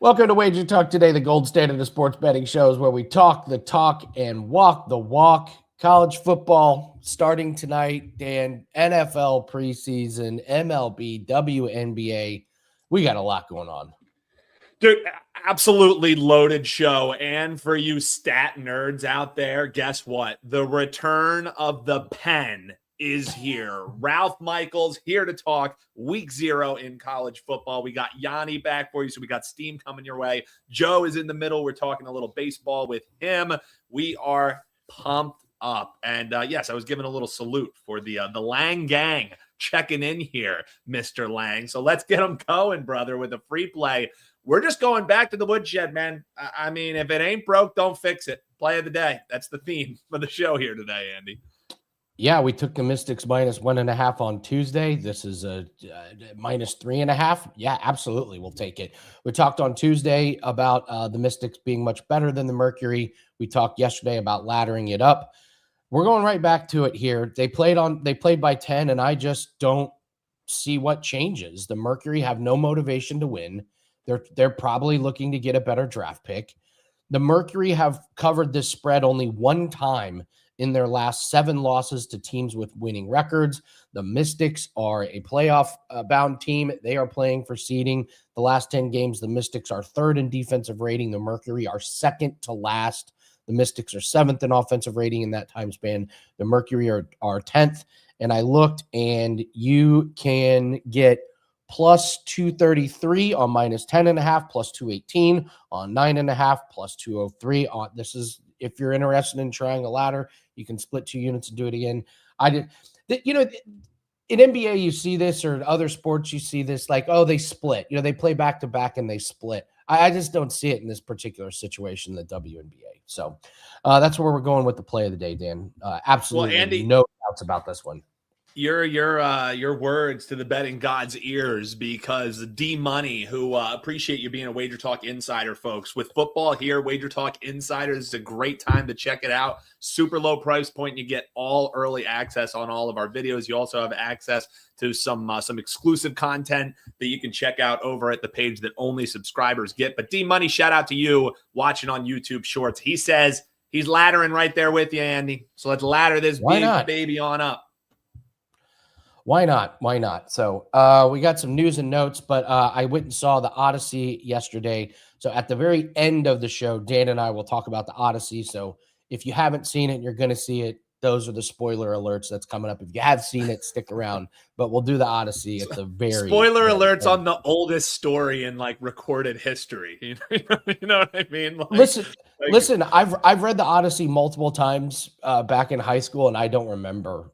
Welcome to Wager Talk Today, the gold standard of sports betting shows where we talk the talk and walk the walk. College football starting tonight, Dan, NFL preseason, MLB, WNBA. We got a lot going on. Dude, absolutely loaded show. And for you stat nerds out there, guess what? The return of the pen is here. Ralph Michaels here to talk week 0 in college football. We got Gianni back for you, so we got Steam coming your way. Joe is in the middle. We're talking a little baseball with him. We are pumped up. And yes, I was giving a little salute for the Lang gang checking in here, Mr. Lang. So let's get them going, brother, with a free play. We're just going back to the woodshed, man. I mean, if it ain't broke, don't fix it. Play of the day. That's the theme for the show here today, Andy. Yeah, we took the Mystics -1.5 on Tuesday. This is a -3.5. Yeah, absolutely. We'll take it. We talked on Tuesday about the Mystics being much better than the Mercury. We talked yesterday about laddering it up. We're going right back to it here. They played by 10, and I just don't see what changes. The Mercury have no motivation to win. They're probably looking to get a better draft pick. The Mercury have covered this spread only one time in their last 7 losses to teams with winning records. The Mystics are a playoff-bound team. They are playing for seeding. The last 10 games, the Mystics are 3rd in defensive rating. The Mercury are 2nd to last. The Mystics are 7th in offensive rating in that time span. The Mercury are 10th. And I looked, and you can get plus 233 on -10.5, plus 218 on 9.5, plus 203 on this is if you're interested in trying a ladder, you can split 2 units and do it again. In NBA, you see this, or in other sports, you see this, like, oh, they split. They play back to back and they split. I just don't see it in this particular situation, the WNBA. So that's where we're going with the play of the day, Dan. Absolutely, well, Andy, no doubts about this one. Your words to the betting gods' ears, because D Money, who appreciate you being a Wager Talk Insider, folks. With football here, Wager Talk Insider, this is a great time to check it out. Super low price point. You get all early access on all of our videos. You also have access to some exclusive content that you can check out over at the page that only subscribers get. But D Money, shout out to you watching on YouTube Shorts. He says he's laddering right there with you, Andy. So let's ladder this baby on up. Why not? Why not? So we got some news and notes, but I went and saw the Odyssey yesterday. So at the very end of the show, Dan and I will talk about the Odyssey. So if you haven't seen it and you're going to see it, those are the spoiler alerts that's coming up. If you have seen it, stick around. But we'll do the Odyssey at the very spoiler alerts on the oldest story in like recorded history. You know what I mean? Like, listen. I've read the Odyssey multiple times back in high school, and I don't remember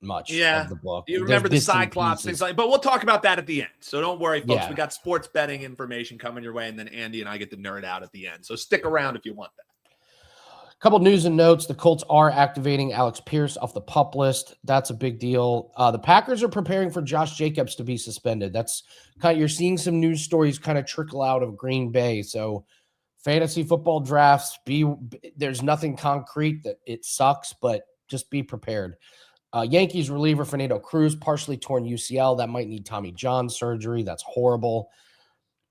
much of the book. You remember the Cyclops things like, but we'll talk about that at the end. So don't worry, folks. Yeah. We got sports betting information coming your way, and then Andy and I get to nerd out at the end. So stick around if you want that. A couple news and notes. The Colts are activating Alex Pierce off the PUP list. That's a big deal. The Packers are preparing for Josh Jacobs to be suspended. That's kind of, you're seeing some news stories kind of trickle out of Green Bay. So fantasy football drafts, there's nothing concrete that it sucks, but just be prepared. Yankees reliever Fernando Cruz, partially torn UCL. That might need Tommy John surgery. That's horrible.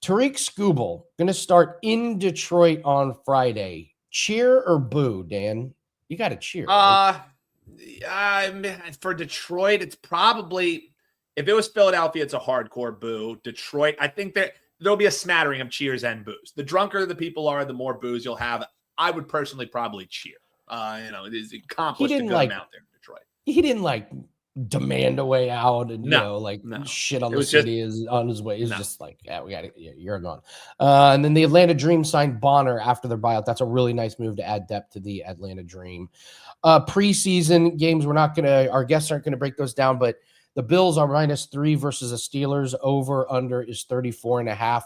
Tariq Skubal, going to start in Detroit on Friday. Cheer or boo, Dan? You got to cheer. Right? For Detroit, it's probably, if it was Philadelphia, it's a hardcore boo. Detroit, I think there'll be a smattering of cheers and boos. The drunker the people are, the more boos you'll have. I would personally probably cheer. It is accomplished to get him out there in Detroit. He didn't demand a way out and shit on the city is on his way. It's just like, yeah, we got it. Yeah, you're gone. And then the Atlanta Dream signed Bonner after their buyout. That's a really nice move to add depth to the Atlanta Dream. Preseason games, our guests aren't gonna break those down, but the Bills are -3 versus the Steelers. Over under is 34.5.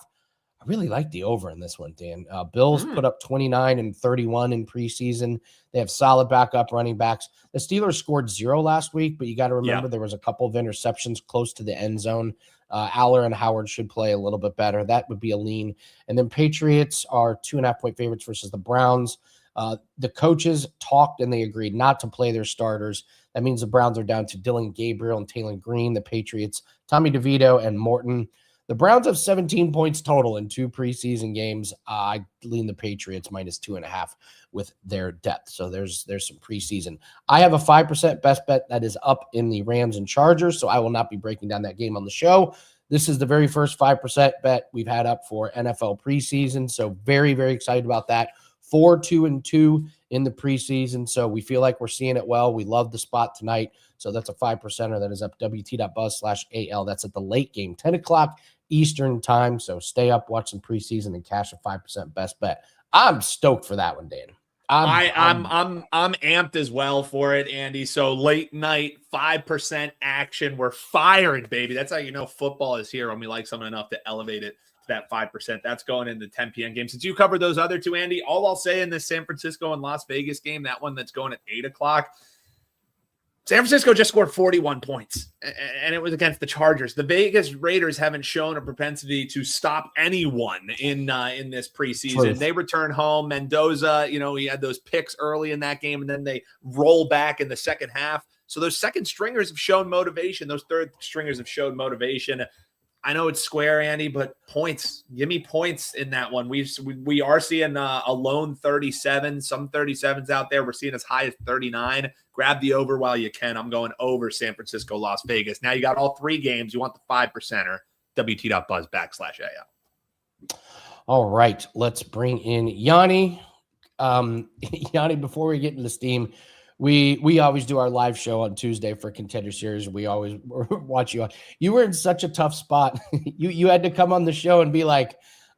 I really like the over in this one, Dan. Bills put up 29 and 31 in preseason. They have solid backup running backs. The Steelers scored 0 last week, but you got to remember there was a couple of interceptions close to the end zone. Aller and Howard should play a little bit better. That would be a lean. And then Patriots are 2.5-point favorites versus the Browns. The coaches talked and they agreed not to play their starters. That means the Browns are down to Dylan Gabriel and Taylor Green. The Patriots, Tommy DeVito and Morton. The Browns have 17 points total in 2 preseason games. I lean the Patriots minus 2.5 with their depth. So there's some preseason. I have a 5% best bet that is up in the Rams and Chargers, so I will not be breaking down that game on the show. This is the very first 5% bet we've had up for NFL preseason, so very, very excited about that. 4-2-2 in the preseason, so we feel like we're seeing it well. We love the spot tonight, so that's a 5%er that is up wt.buzz/AL. That's at the late game, 10 o'clock Eastern time, so stay up, watch some preseason, and cash a 5% best bet. I'm stoked for that one, Dan. I'm amped as well for it, Andy. So late night, 5% action. We're firing, baby. That's how you know football is here when we like something enough to elevate it to that 5%. That's going in the 10 p.m. game. Since you covered those other two, Andy, all I'll say in this San Francisco and Las Vegas game, that one that's going at 8 o'clock, San Francisco just scored 41 points, and it was against the Chargers. The Vegas Raiders haven't shown a propensity to stop anyone in this preseason. Truth. They return home. Mendoza, he had those picks early in that game, and then they roll back in the second half. So those second stringers have shown motivation. Those third stringers have showed motivation. I know it's square, Andy, but points. Give me points in that one. We are seeing a lone 37, some 37s out there. We're seeing as high as 39. Grab the over while you can. I'm going over San Francisco, Las Vegas. Now you got all 3 games. You want the 5%er, wt.buzz/AL. All right, let's bring in Gianni. Gianni, before we get into Steam, we always do our live show on Tuesday for Contender Series. We always watch you. You were in such a tough spot. You had to come on the show and be like,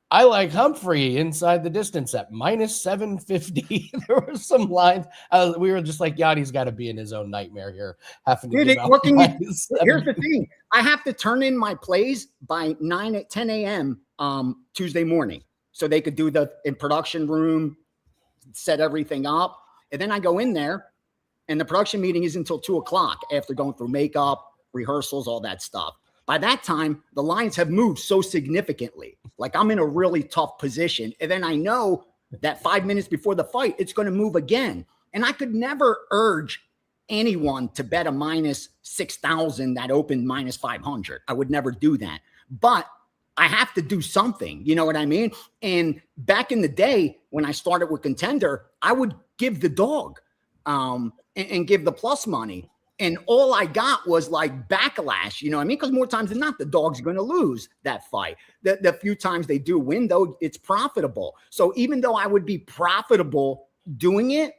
I like Humphrey inside the distance at minus 750. There were some lines. We were just like, Yanni's got to be in his own nightmare here. Having to Here's the thing. I have to turn in my plays by 10 a.m. Tuesday morning. So they could do in production room, set everything up. And then I go in there, and the production meeting is until 2 o'clock after going through makeup, rehearsals, all that stuff. By that time, the lines have moved so significantly. Like I'm in a really tough position. And then I know that 5 minutes before the fight, it's going to move again. And I could never urge anyone to bet a minus 6,000 that opened minus 500. I would never do that. But I have to do something. You know what I mean? And back in the day when I started with Contender, I would give the dog and give the plus money. And all I got was like backlash, you know what I mean? Because more times than not, the dog's going to lose that fight. The few times they do win, though, it's profitable. So even though I would be profitable doing it,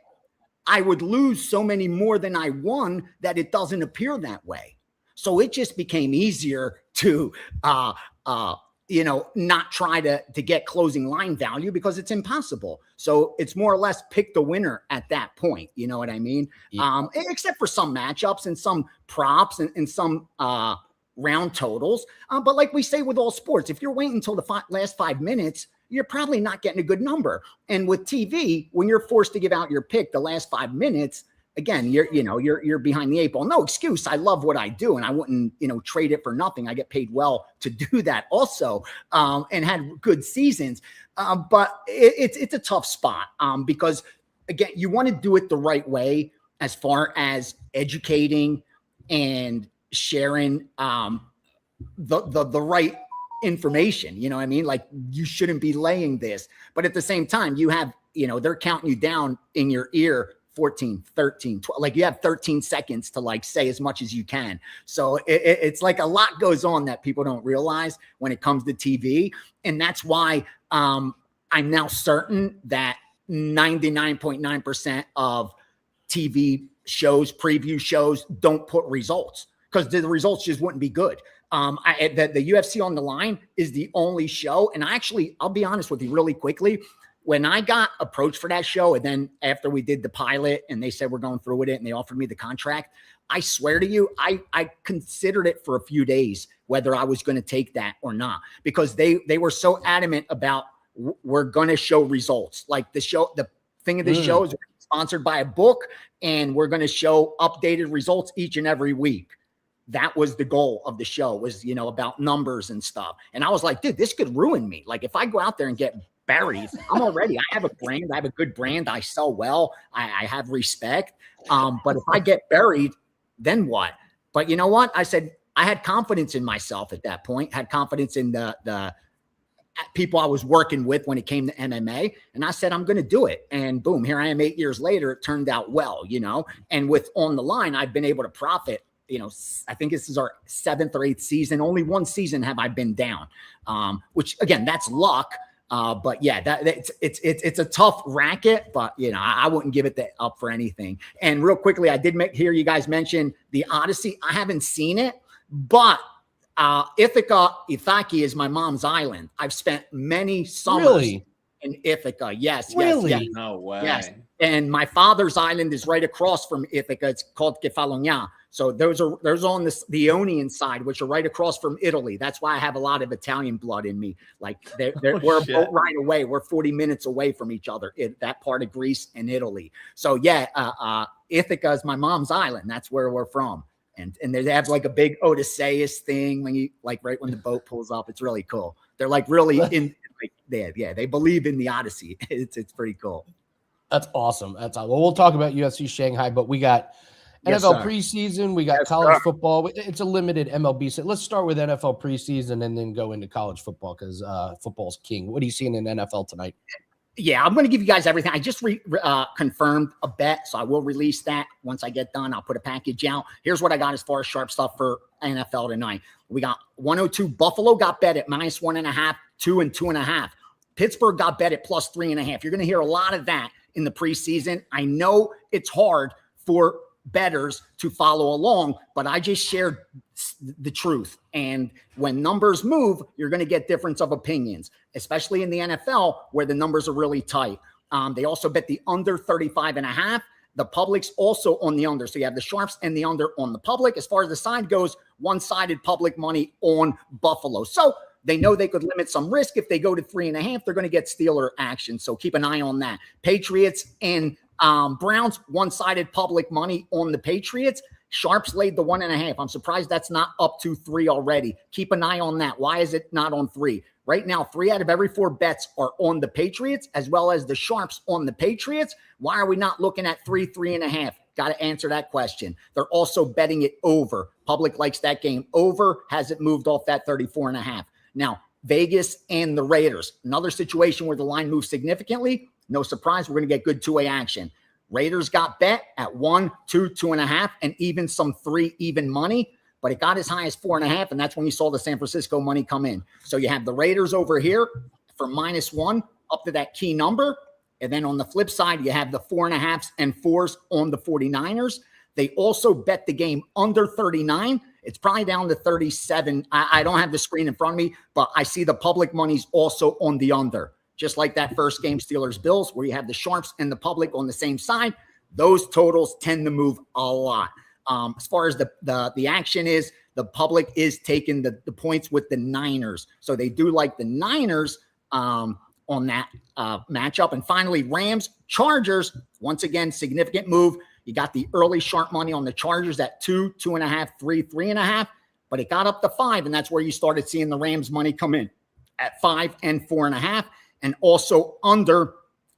I would lose so many more than I won that it doesn't appear that way. So it just became easier to, not try to get closing line value because it's impossible. So it's more or less pick the winner at that point. You know what I mean? Yeah. Except for some matchups and some props and some round totals. But like we say with all sports, if you're waiting until the last 5 minutes, you're probably not getting a good number. And with TV, when you're forced to give out your pick the last 5 minutes, again, you're behind the 8 ball. No excuse. I love what I do, and I wouldn't, trade it for nothing. I get paid well to do that also, and had good seasons. But it's a tough spot because again, you want to do it the right way as far as educating and sharing the right information. You know what I mean? Like you shouldn't be laying this, but at the same time, you have, they're counting you down in your ear. 14, 13, 12, like you have 13 seconds to like say as much as you can. So it's like a lot goes on that people don't realize when it comes to TV. And that's why I'm now certain that 99.9% of TV shows, preview shows don't put results because the results just wouldn't be good. The UFC on the Line is the only show. And I'll be honest with you really quickly. When I got approached for that show, and then after we did the pilot and they said we're going through with it and they offered me the contract, I swear to you, I considered it for a few days whether I was going to take that or not, because they were so adamant about we're going to show results. Like the thing of the show is sponsored by a book and we're going to show updated results each and every week. That was the goal of the show was, about numbers and stuff. And I was like, dude, this could ruin me. Like if I go out there and get buried, I have a brand. I have a good brand. I sell well. I have respect. But if I get buried, then what? But you know what? I said, I had confidence in myself at that point, had confidence in the people I was working with when it came to MMA. And I said, I'm going to do it. And boom, here I am 8 years later. It turned out well, and with On the Line, I've been able to profit. I think this is our 7th or 8th season. Only one season have I been down, which again, that's luck. But yeah, it's a tough racket, but I wouldn't give it up for anything. And real quickly, I did hear you guys mention the Odyssey. I haven't seen it, but Ithaca is my mom's island. I've spent many summers in Ithaca. Yes. Really? Yes. No way. Yes. And my father's island is right across from Ithaca. It's called Kefalonia. So there's on the Ionian side, which are right across from Italy. That's why I have a lot of Italian blood in me. Like we're a boat ride away. We're 40 minutes away from each other. That part of Greece and Italy. So yeah, Ithaca is my mom's island. That's where we're from. And they have like a big Odysseus thing when you right when the boat pulls up. It's really cool. They're like really they believe in the Odyssey. It's pretty cool. That's awesome. Well, we'll talk about UFC Shanghai, but we got NFL preseason. We got college football. It's a limited MLB set. Let's start with NFL preseason and then go into college football because football's king. What are you seeing in NFL tonight? Yeah, I'm going to give you guys everything. I just confirmed a bet, so I will release that once I get done. I'll put a package out. Here's what I got as far as sharp stuff for NFL tonight. We got 102. Buffalo got bet at -1.5, 2 and 2.5. Pittsburgh got bet at +3.5. You're going to hear a lot of that in the preseason. I know it's hard for bettors to follow along, but I just shared the truth. And when numbers move, you're going to get difference of opinions, especially in the NFL where the numbers are really tight. They also bet the under 35.5. The public's also on the under. So you have the sharps and the under on the public. As far as the side goes, one-sided public money on Buffalo. So they know they could limit some risk. If they go to 3.5, they're going to get Steeler action. So keep an eye on that. Patriots and Browns, one-sided public money on the Patriots. Sharps laid the 1.5. I'm surprised that's not up to 3 already. Keep an eye on that. Why is it not on 3? Right now, 3 out of every 4 bets are on the Patriots, as well as the sharps on the Patriots. Why are we not looking at 3.5? Got to answer that question. They're also betting it over. Public likes that game over. Hasn't moved off that 34.5. Now, Vegas and the Raiders. Another situation where the line moves significantly. No surprise, we're going to get good two-way action. Raiders got bet at 1, 2, 2.5, and even some 3 even money, but it got as high as 4.5, and that's when you saw the San Francisco money come in. So you have the Raiders over here for -1 up to that key number, and then on the flip side, you have the 4.5s and 4s on the 49ers. They also bet the game under 39. It's probably down to 37. I don't have the screen in front of me, but I see the public money's also on the under. Just like that first game, Steelers-Bills, where you have the sharps and the public on the same side. Those totals tend to move a lot. As far as the action is, the public is taking the points with the Niners. So they do like the Niners on that matchup. And finally, Rams-Chargers, once again, significant move. You got the early sharp money on the Chargers at 2, 2.5, 3, 3.5, but it got up to 5, and that's where you started seeing the Rams money come in at 5 and 4.5. And also under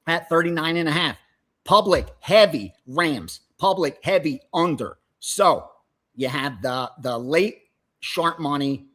at 39.5. Public heavy Rams, public heavy under. So you have the late sharp money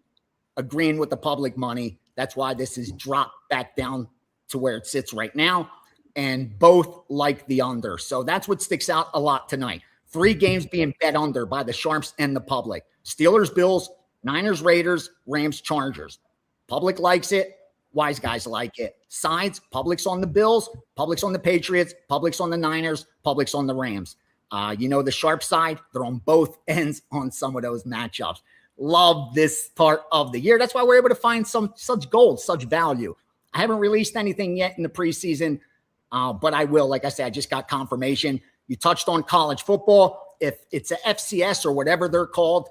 agreeing with the public money. That's why this is dropped back down to where it sits right now. And both like the under. So that's what sticks out a lot tonight. 3 games being bet under by the sharps and the public. Steelers, Bills, Niners, Raiders, Rams, Chargers. Public likes it. Wise guys like it. Sides, public's on the Bills, public's on the Patriots, public's on the Niners, public's on the Rams. The sharp side, they're on both ends on some of those matchups. Love this part of the year. That's why we're able to find such gold, such value. I haven't released anything yet in the preseason, but I will. Like I said, I just got confirmation. You touched on college football. If it's a FCS or whatever they're called,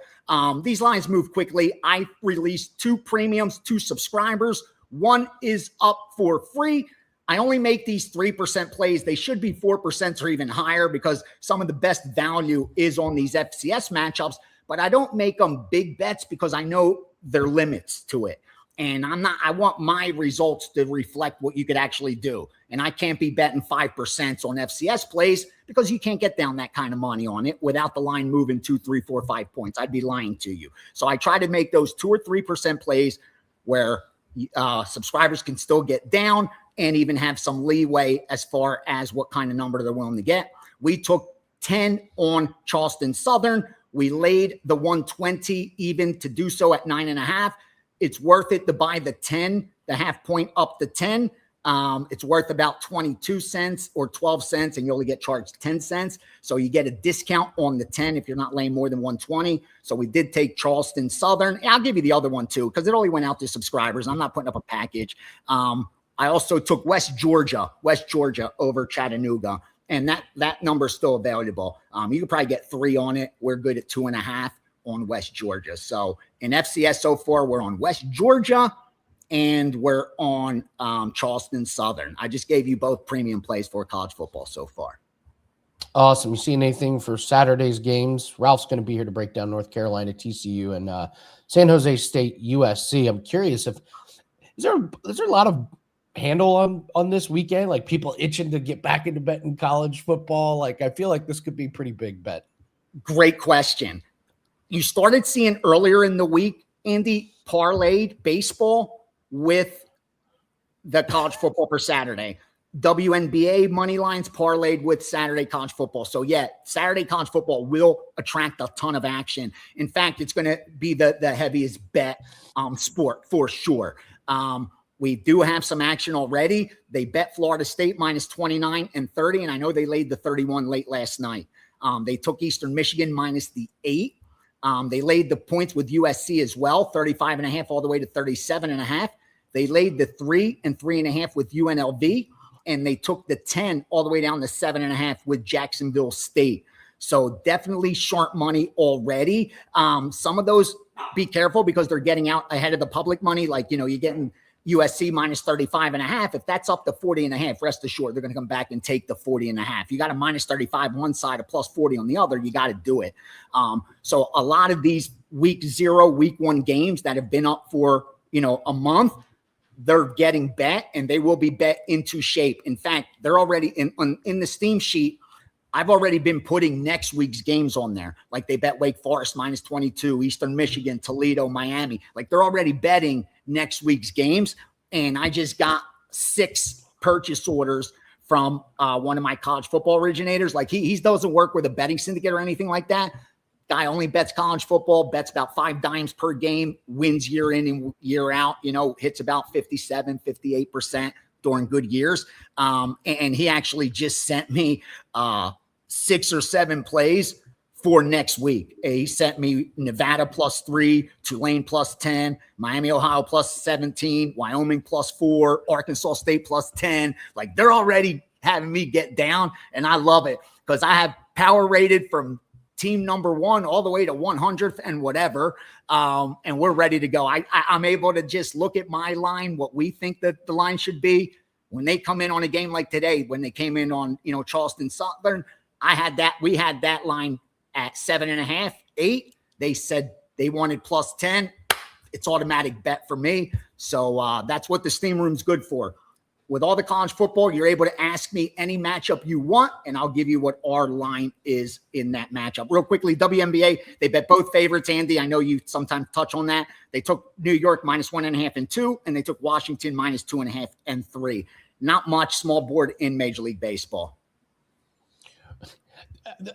these lines move quickly. I released 2 premiums, 2 subscribers. 1 is up for free. I only make these 3% plays. They should be 4% or even higher because some of the best value is on these FCS matchups, but I don't make them big bets because I know there are limits to it. And I want my results to reflect what you could actually do. And I can't be betting 5% on FCS plays because you can't get down that kind of money on it without the line moving 2, 3, 4, 5 points. I'd be lying to you. So I try to make those 2 or 3% plays where subscribers can still get down and even have some leeway as far as what kind of number they're willing to get. We took 10 on Charleston Southern. We laid the 120 even to do so at 9.5. It's worth it to buy the 10, the half point up to 10. It's worth about 22 cents or 12 cents, and you only get charged 10 cents. So you get a discount on the 10 if you're not laying more than 120. So we did take Charleston Southern. I'll give you the other one too, because it only went out to subscribers. I'm not putting up a package. I also took West Georgia over Chattanooga, and that number is still available. You could probably get 3 on it. We're good at 2.5 on West Georgia. So in FCS so far, we're on West Georgia and we're on Charleston Southern. I just gave you both premium plays for college football so far. Awesome. You seen anything for Saturday's games? Ralph's going to be here to break down North Carolina, TCU, and San Jose State, USC. I'm curious is there a lot of handle on this weekend? Like people itching to get back into betting college football? Like I feel like this could be a pretty big bet. Great question. You started seeing earlier in the week, Andy parlayed baseball with the college football for Saturday. WNBA money lines parlayed with Saturday college football. So yeah, Saturday college football will attract a ton of action. In fact, it's going to be the heaviest bet sport for sure. We do have some action already. They bet Florida State minus 29 and 30, and I know they laid the 31 late last night. They took Eastern Michigan minus the 8. They laid the points with USC as well, 35.5 all the way to 37.5. They laid the 3 and 3.5 with UNLV, and they took the 10 all the way down to 7.5 with Jacksonville State. So definitely sharp money already. Some of those, be careful because they're getting out ahead of the public money. Like, you're getting USC minus 35.5. If that's up to 40.5, rest assured, they're going to come back and take the 40.5. You got a minus 35 one side, a plus 40 on the other. You got to do it. So a lot of these week 0, week 1 games that have been up for, a month, they're getting bet and they will be bet into shape. In fact, they're already in the Steam sheet. I've already been putting next week's games on there. Like they bet Wake Forest minus 22, Eastern Michigan, Toledo, Miami. Like they're already betting next week's games. And I just got 6 purchase orders from one of my college football originators. Like he doesn't work with a betting syndicate or anything like that. Guy only bets college football, bets about 5 dimes per game, wins year in and year out, hits about 57, 58% during good years. And he actually just sent me 6 or 7 plays for next week. He sent me Nevada plus 3, Tulane plus 10, Miami, Ohio plus 17, Wyoming plus 4, Arkansas State plus 10. Like they're already having me get down, and I love it because I have power rated from team number 1 all the way to 100th and whatever. And we're ready to go. I'm able to just look at my line, what we think that the line should be. When they come in on a game like today, when they came in on, Charleston Southern, we had that line at 7.5, 8. They said they wanted plus 10. It's automatic bet for me. So that's what the Steam Room's good for. With all the college football, you're able to ask me any matchup you want, and I'll give you what our line is in that matchup. Real quickly, WNBA, they bet both favorites, Andy. I know you sometimes touch on that. They took New York minus 1.5 and 2, and they took Washington minus 2.5 and 3. Not much small board in Major League Baseball.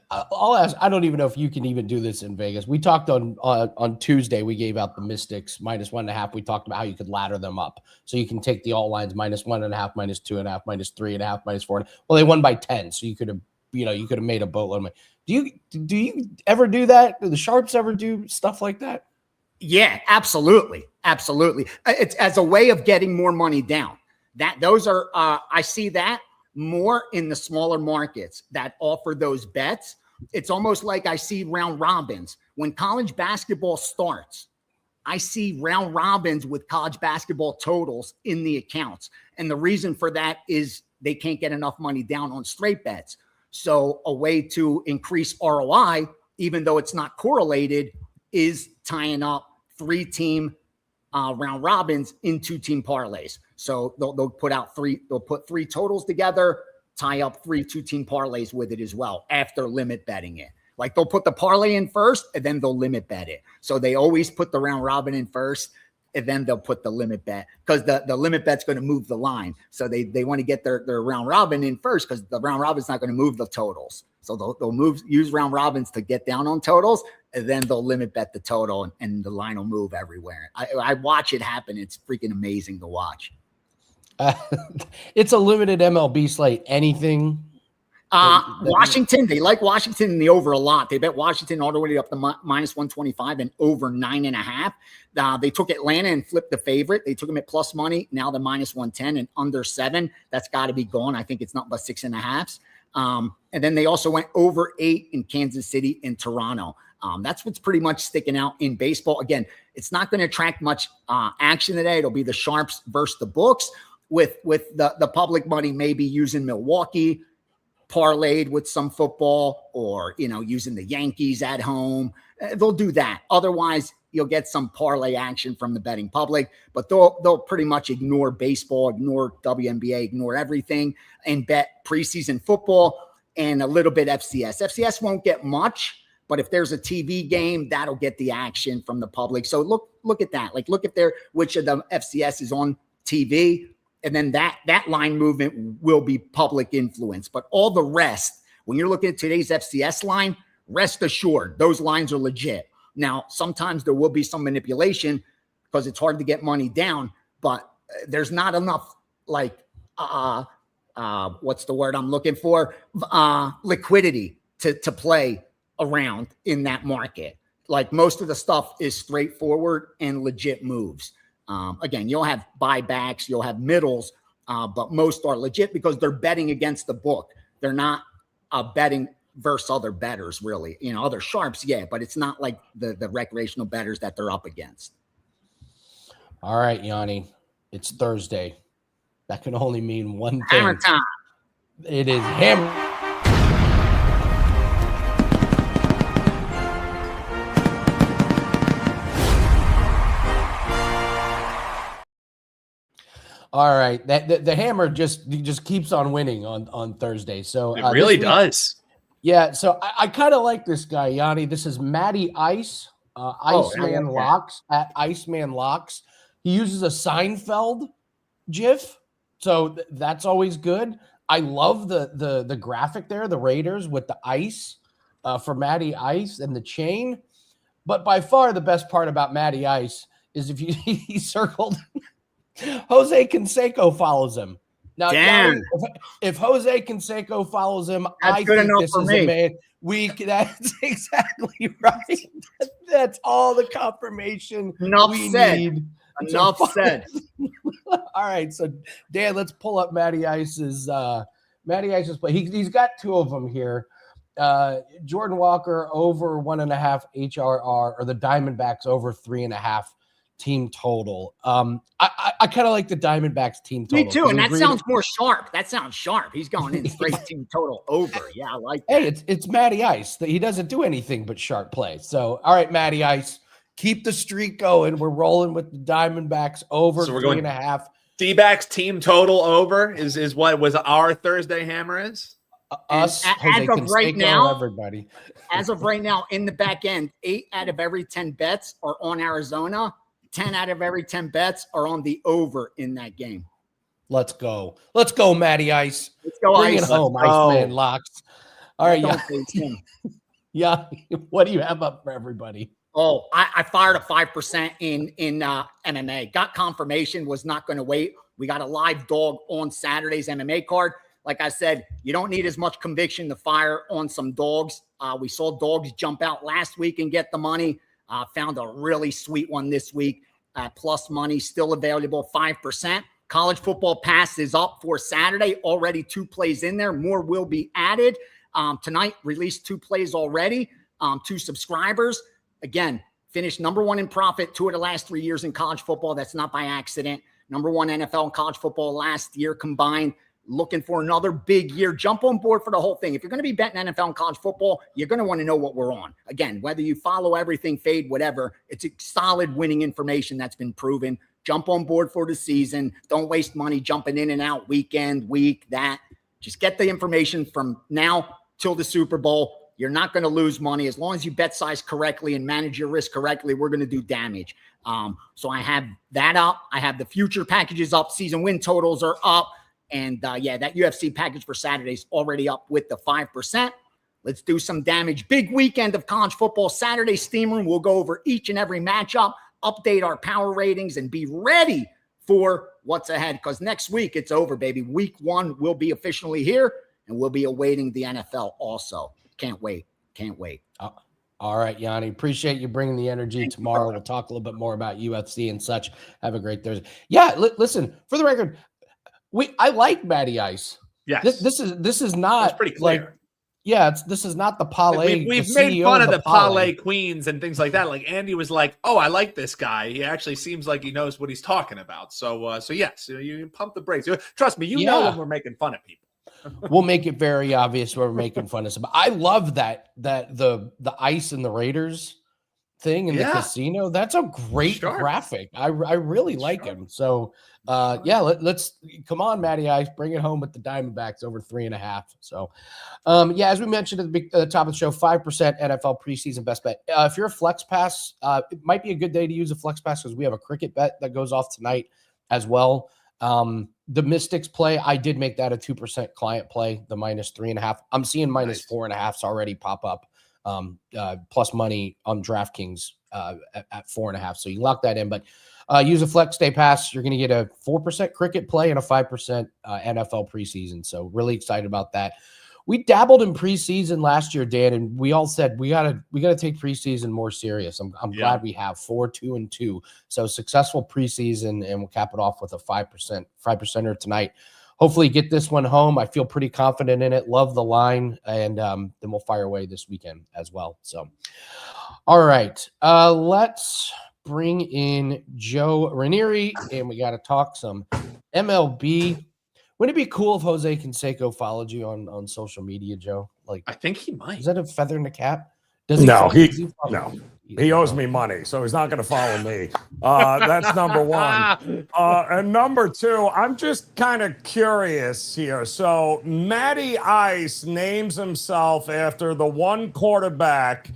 I'll ask. I don't even know if you can even do this in Vegas. We talked on Tuesday. We gave out the Mystics minus 1.5. We talked about how you could ladder them up, so you can take the all lines minus 1.5, minus 2.5, minus 3.5, minus 4. Well, they won by 10, so you could have, made a boatload. Do you ever do that? Do the sharps ever do stuff like that? Yeah, absolutely, absolutely. It's as a way of getting more money down. Those are I see that more in the smaller markets that offer those bets. It's almost like I see round robins. When college basketball starts, I see round robins with college basketball totals in the accounts. And the reason for that is they can't get enough money down on straight bets. So a way to increase ROI, even though it's not correlated, is tying up 3-team round robins in 2-team parlays. So they'll put three totals together, tie up 3 2-team parlays with it as well after limit betting it. Like they'll put the parlay in first and then they'll limit bet it. So they always put the round robin in first and then they'll put the limit bet, because the limit bet's going to move the line. So they want to get their round robin in first, because the round robin's not going to move the totals. So they'll use round robins to get down on totals, and then they'll limit bet the total, and the line will move everywhere. I watch it happen. It's freaking amazing to watch. It's a limited MLB slate. Anything? Washington, they like Washington in the over a lot. They bet Washington all the way up to minus 125 and over 9.5. They took Atlanta and flipped the favorite. They took them at plus money. Now they're minus 110 and under 7. That's got to be gone. I think it's not but 6.5. And then they also went over 8 in Kansas City and Toronto. That's what's pretty much sticking out in baseball. Again, it's not going to attract much action today. It'll be the sharps versus the books, with the public money maybe using Milwaukee parlayed with some football, or using the Yankees at home. They'll do that. Otherwise, you'll get some parlay action from the betting public, but they'll pretty much ignore baseball, ignore WNBA, ignore everything, and bet preseason football and a little bit FCS. FCS won't get much, but if there's a TV game, that'll get the action from the public. So look at that. Like, look at which of the FCS is on TV. And then that line movement will be public influence. But all the rest, when you're looking at today's FCS line, rest assured, those lines are legit. Now, sometimes there will be some manipulation because it's hard to get money down, but there's not enough, like, what's the word I'm looking for? Liquidity to play around in that market. Like, most of the stuff is straightforward and legit moves. Again, you'll have buybacks, you'll have middles, but most are legit because they're betting against the book. They're not betting versus other bettors, really. Other sharps, yeah, but it's not like the recreational bettors that they're up against. All right, Gianni, it's Thursday. That can only mean one thing. Hammer time. It is hammer. All right, the hammer just keeps on winning on Thursday. So it really does. Yeah. So I kind of like this guy, Yanni. This is Matty Ice, Iceman Locks at Iceman Locks. He uses a Seinfeld GIF, so that's always good. I love the graphic there, the Raiders with the ice for Matty Ice and the chain. But by far the best part about Matty Ice is if he circled. Jose Canseco follows him. Now, if Jose Canseco follows him, I think this is a man. That's exactly right. That's all the confirmation we need. Enough said. All right, so Dan, let's pull up Matty Ice's play. He's got 2 of them here. Jordan Walker over 1.5 HRR, or the Diamondbacks over 3.5. Team total. I kind of like the Diamondbacks team total. Me too, and that sounds more sharp. That sounds sharp. He's going in straight team total over. Yeah, I like that. Hey, it's Matty Ice. He doesn't do anything but sharp plays. So, all right, Matty Ice, keep the streak going. We're rolling with the Diamondbacks over 3.5. Dbacks team total over is what was our Thursday hammer is. Us, as of right now, everybody. As of right now, in the back end, 8 out of every 10 bets are on Arizona. 10 out of every 10 bets are on the over in that game. Let's go. Let's go, Matty Ice. Let's go, Bring Ice. it home, Iceman Locks. All right, yeah. What do you have up for everybody? Oh, I fired a 5% in MMA. Got confirmation, was not going to wait. We got a live dog on Saturday's MMA card. Like I said, you don't need as much conviction to fire on some dogs. We saw dogs jump out last week and get the money. Found a really sweet one this week. Plus money still available, 5%. College Football Pass is up for Saturday. Already 2 plays in there. More will be added. Tonight, released 2 plays already. 2 subscribers. Again, finished number 1 in profit 2 of the last 3 years in college football. That's not by accident. Number 1 NFL and college football last year combined. looking for another big year. Jump on board for the whole thing. If you're going to be betting NFL and college football, you're going to want to know what we're on. Again, whether you follow everything, fade, whatever, it's a solid winning information that's been proven. Jump on board for the season. Don't waste money jumping in and out weekend, week, that. Just get the information from now till the Super Bowl. You're not going to lose money. As long as you bet size correctly and manage your risk correctly, we're going to do damage. So I have that up. I have the future packages up. Season win totals are up. And that UFC package for Saturday is already up with the 5%. Let's do some damage. Big weekend of college football. Saturday Steam Room. We'll go over each and every matchup, update our power ratings, and be ready for what's ahead. Because next week, it's over, baby. Week 1 will be officially here, and we'll be awaiting the NFL also. Can't wait. All right, Gianni. Appreciate you bringing the energy. Tomorrow we'll talk a little bit more about UFC and such. Have a great Thursday. Yeah, listen, for the record, I like Matty Ice. Yes. This is not That's pretty clear. Like, this is not the parlay. We've made fun of the parlay queens and things like that. Like Andy was like, "Oh, I like this guy. He actually seems like he knows what he's talking about." So yes, you pump the brakes. Trust me, you know when we're making fun of people. We'll make it very obvious we're making fun of some. I love that the Ice and the Raiders thing in the casino. That's a great graphic. I really like him. So let's come on, Matty Ice, bring it home with the Diamondbacks over 3.5. So as we mentioned at the top of the show, 5% NFL preseason best bet. If you're a flex pass, it might be a good day to use a flex pass because we have a cricket bet that goes off tonight as well. The Mystics play, I did make that a 2% client play, the -3.5. I'm seeing -4.5s already pop up, plus money on DraftKings at 4.5. So you lock that in, but use a flex day pass. You're going to get a 4% cricket play and a 5% NFL preseason. So really excited about that. We dabbled in preseason last year, Dan, and we all said we gotta take preseason more serious. I'm glad we have 4-2-2. So successful preseason, and we'll cap it off with a 5%er tonight. Hopefully get this one home. I feel pretty confident in it. Love the line, and then we'll fire away this weekend as well. So, all right, let's bring in Joe Raineri, and we got to talk some MLB. Wouldn't it be cool if Jose Canseco followed you on social media, Joe? Like, I think he might. Is that a feather in the cap? He owes me money, so he's not going to follow me. That's number one. And number two, I'm just kind of curious here. So Matty Ice names himself after the one quarterback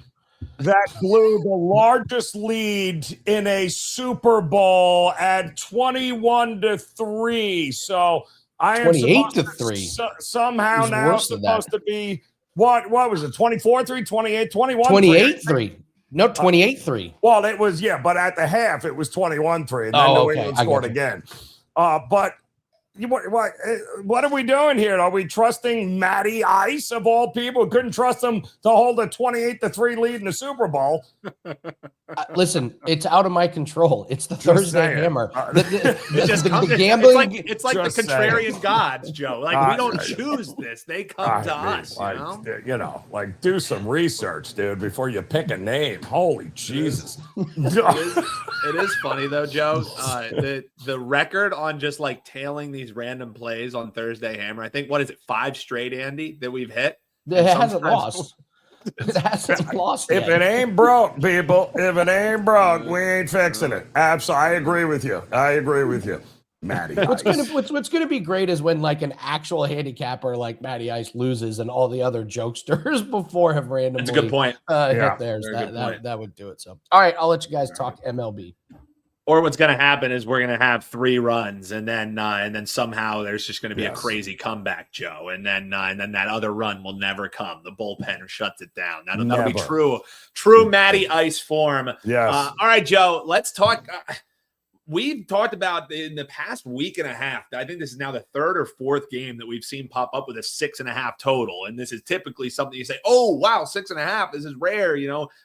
that blew the largest lead in a Super Bowl at 21-3. So I am 28-3. Somehow now supposed to be what was it? 24-3, 28, 21. 28-3. No, 28-3. Well, it was, but at the half it was 21-3, and then New England scored again. But what are we doing here? Are we trusting Matty Ice of all people? Couldn't trust him to hold a 28-3 lead in the Super Bowl. Listen, it's out of my control. It's the Thursday hammer. The gambling. It's like the contrarian gods, Joe. Like we don't choose this; they come to us. Do some research, dude, before you pick a name. Holy Jesus! It is funny though, Joe. The record on just like tailing these random plays on Thursday hammer. I think 5 straight, Andy, that we've hit. It hasn't lost. It hasn't lost yet. If it ain't broke, people, if it ain't broke, we ain't fixing it. Absolutely, I agree with you. Matty Ice. What's gonna be great is when like an actual handicapper like Matty Ice loses and all the other jokesters before have randomly. That's a good point. Hit theirs. That would do it. So, all right, I'll let you guys talk MLB. Or what's going to happen is we're going to have 3 runs, and then somehow there's just going to be a crazy comeback, Joe, and then that other run will never come. The bullpen shuts it down. That'll be true Matty Ice form. Yes. All right, Joe. Let's talk. We've talked about in the past week and a half. I think this is now the 3rd or 4th game that we've seen pop up with a 6.5 total. And this is typically something you say, oh, wow, 6.5. This is rare.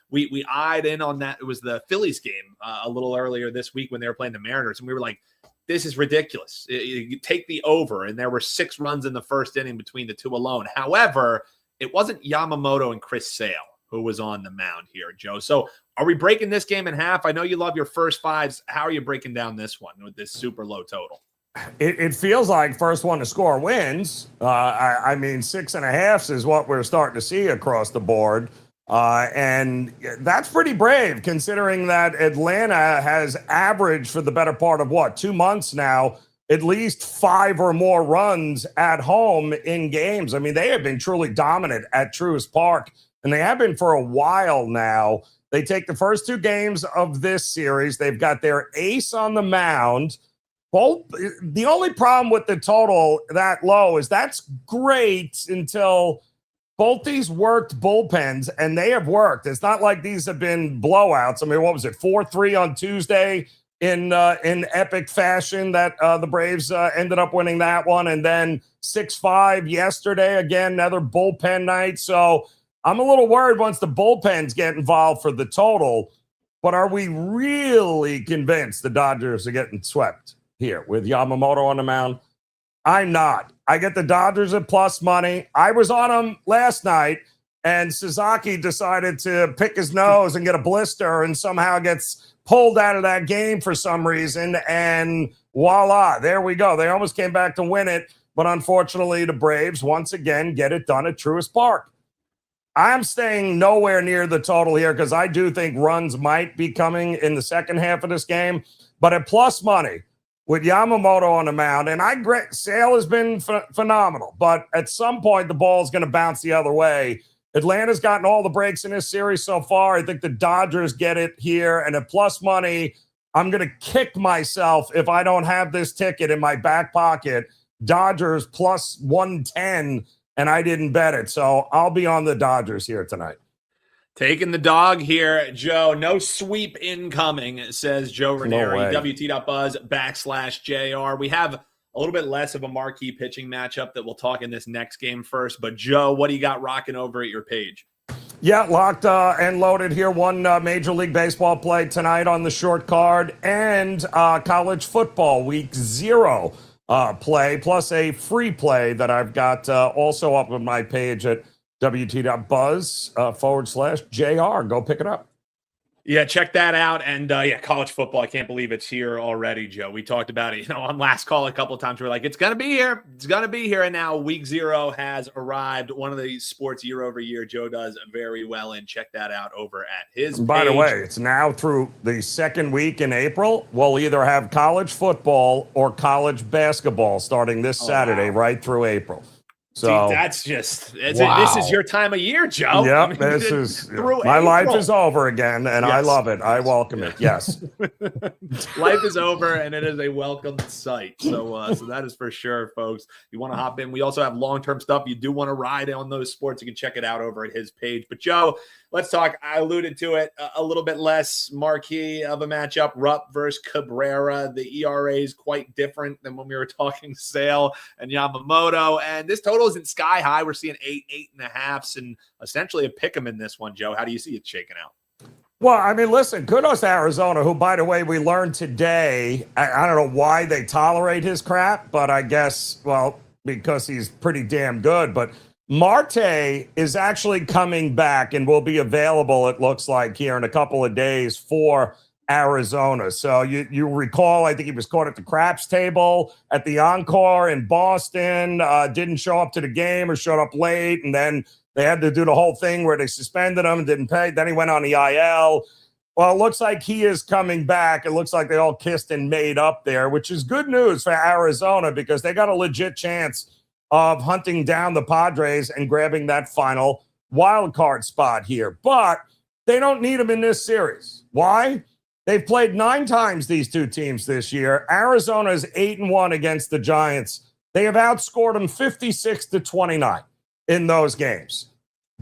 We eyed in on that. It was the Phillies game a little earlier this week when they were playing the Mariners. And we were like, this is ridiculous. You take the over. And there were 6 runs in the first inning between the two alone. However, it wasn't Yamamoto and Chris Sale who was on the mound here, Joe. So are we breaking this game in half? I know you love your first 5s. How are you breaking down this one with this super low total? it feels like first one to score wins. I mean, 6.5 is what we're starting to see across the board. And that's pretty brave considering that Atlanta has averaged for the better part of 2 months now, at least 5 or more runs at home in games. I mean, they have been truly dominant at Truist Park, and they have been for a while now. They take the first 2 games of this series. They've got their ace on the mound. Both, the only problem with the total that low is that's great until both these worked bullpens, and they have worked. It's not like these have been blowouts. I mean, what was it, 4-3 on Tuesday in epic fashion that the Braves ended up winning that one, and then 6-5 yesterday. Again, another bullpen night. So I'm a little worried once the bullpens get involved for the total. But are we really convinced the Dodgers are getting swept here with Yamamoto on the mound? I'm not. I get the Dodgers at plus money. I was on them last night, and Sasaki decided to pick his nose and get a blister and somehow gets pulled out of that game for some reason. And voila, there we go. They almost came back to win it. But unfortunately, the Braves once again get it done at Truist Park. I'm staying nowhere near the total here because I do think runs might be coming in the second half of this game. But at plus money, with Yamamoto on the mound, and Sale has been phenomenal, but at some point the ball is going to bounce the other way. Atlanta's gotten all the breaks in this series so far. I think the Dodgers get it here, and at plus money, I'm going to kick myself if I don't have this ticket in my back pocket. Dodgers plus 110, and I didn't bet it, so I'll be on the Dodgers here tonight. Taking the dog here, Joe. No sweep incoming, says Joe Raineri. No WT.buzz/JR. We have a little bit less of a marquee pitching matchup that we'll talk in this next game first. But, Joe, what do you got rocking over at your page? Yeah, locked and loaded here. One Major League Baseball play tonight on the short card, and college football week 0 play, plus a free play that I've got also up on my page at WT.buzz/JR. Go pick it up. Yeah, check that out. And college football, I can't believe it's here already, Joe. We talked about it, on last call a couple of times. We're like, it's going to be here. It's going to be here. And now week 0 has arrived. One of the sports year over year Joe does very well in. Check that out over at his page. By the way, it's now through the second week in April. We'll either have college football or college basketball starting this Saturday, right through April. So see, that's just this is your time of year, Joe. Yeah, this is my life is over again, and yes. I love it. I welcome it. Yes, life is over, and it is a welcome sight. So that is for sure, folks. You want to hop in? We also have long-term stuff. You do want to ride on those sports? You can check it out over at his page. But Joe, let's talk. I alluded to it a little bit less marquee of a matchup. Rupp versus Cabrera. The ERA is quite different than when we were talking Sale and Yamamoto. And this total isn't sky high. We're seeing 8.5s, and essentially a pick 'em in this one, Joe. How do you see it shaking out? Well, I mean, listen, kudos to Arizona, who, by the way, we learned today, I don't know why they tolerate his crap, but I guess, well, because he's pretty damn good. But Marte is actually coming back and will be available, it looks like, here in a couple of days for Arizona. So you recall, I think he was caught at the craps table at the Encore in Boston, didn't show up to the game or showed up late, and then they had to do the whole thing where they suspended him and didn't pay. Then he went on the IL. Well, it looks like he is coming back. It looks like they all kissed and made up there, which is good news for Arizona because they got a legit chance of hunting down the Padres and grabbing that final wild card spot here. But they don't need him in this series. Why? They've played 9 times, these two teams this year. Arizona is 8-1 against the Giants. They have outscored them 56-29 in those games.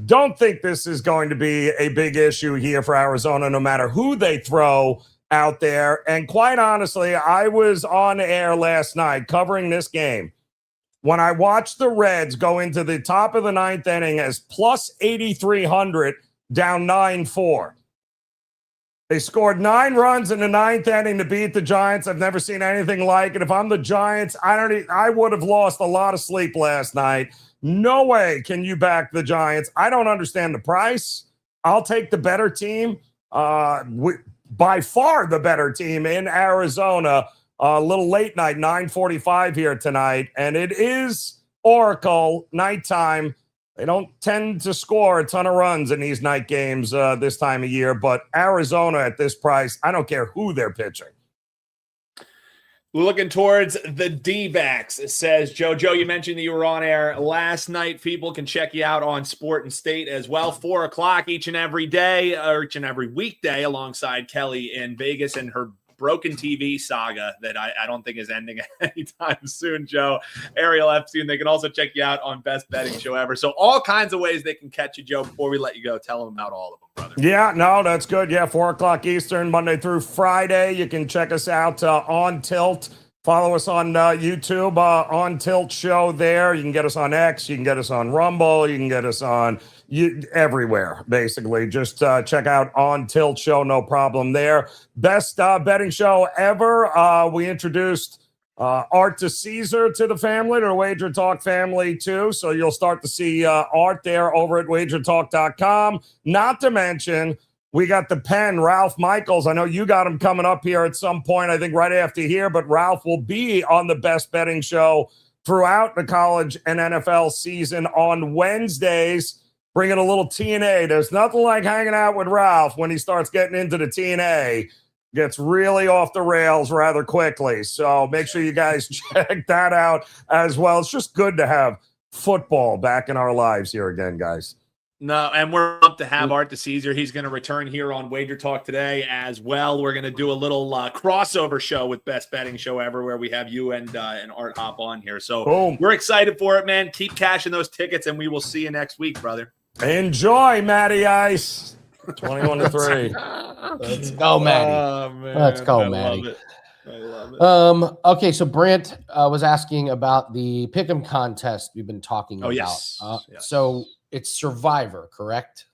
Don't think this is going to be a big issue here for Arizona, no matter who they throw out there. And quite honestly, I was on air last night covering this game when I watched the Reds go into the top of the 9th inning as plus 8,300, down 9-4. They scored 9 runs in the 9th inning to beat the Giants. I've never seen anything like it. If I'm the Giants, I would have lost a lot of sleep last night. No way can you back the Giants. I don't understand the price. I'll take the better team, by far the better team in Arizona. A little late night, 9:45 here tonight, and it is Oracle nighttime. They don't tend to score a ton of runs in these night games this time of year, but Arizona at this price, I don't care who they're pitching. Looking towards the Dbacks, says Joe. Joe, you mentioned that you were on air last night. People can check you out on Sport and State as well. 4 o'clock each and every day, or each and every weekday, alongside Kelly in Vegas and her broken TV saga that I don't think is ending anytime soon, Joe. Ariel Epstein. They can also check you out on Best Betting Show Ever. So all kinds of ways they can catch you, Joe. Before we let you go, tell them about all of them, brother. Yeah, no, that's good. Yeah, 4 o'clock Eastern, Monday through Friday. You can check us out on Tilt. Follow us on YouTube, on Tilt Show there. You can get us on X. You can get us on Rumble. You can get us on everywhere, basically. Just check out On Tilt Show. No problem there. Best betting show ever. We introduced Art to Caesar to the family, to the Wager Talk family, too. So you'll start to see Art there over at WagerTalk.com. Not to mention, we got the pen, Ralph Michaels. I know you got him coming up here at some point, I think right after here, but Ralph will be on the Best Betting Show throughout the college and NFL season on Wednesdays, bringing a little TNA. There's nothing like hanging out with Ralph when he starts getting into the TNA. Gets really off the rails rather quickly. So make sure you guys check that out as well. It's just good to have football back in our lives here again, guys. No, and we're up to have Art to Caesar. He's going to return here on Wager Talk today as well. We're going to do a little crossover show with Best Betting Show Ever, where we have you and Art hop on here. So Boom. We're excited for it, man. Keep cashing those tickets, and we will see you next week, brother. Enjoy, Matty Ice. 21-3. Let's go, Maddie. Oh, man. Let's go, I Maddie. love it. I love it. Okay, so Brant was asking about the Pick'em contest we've been talking about. Yes. So it's Survivor, correct?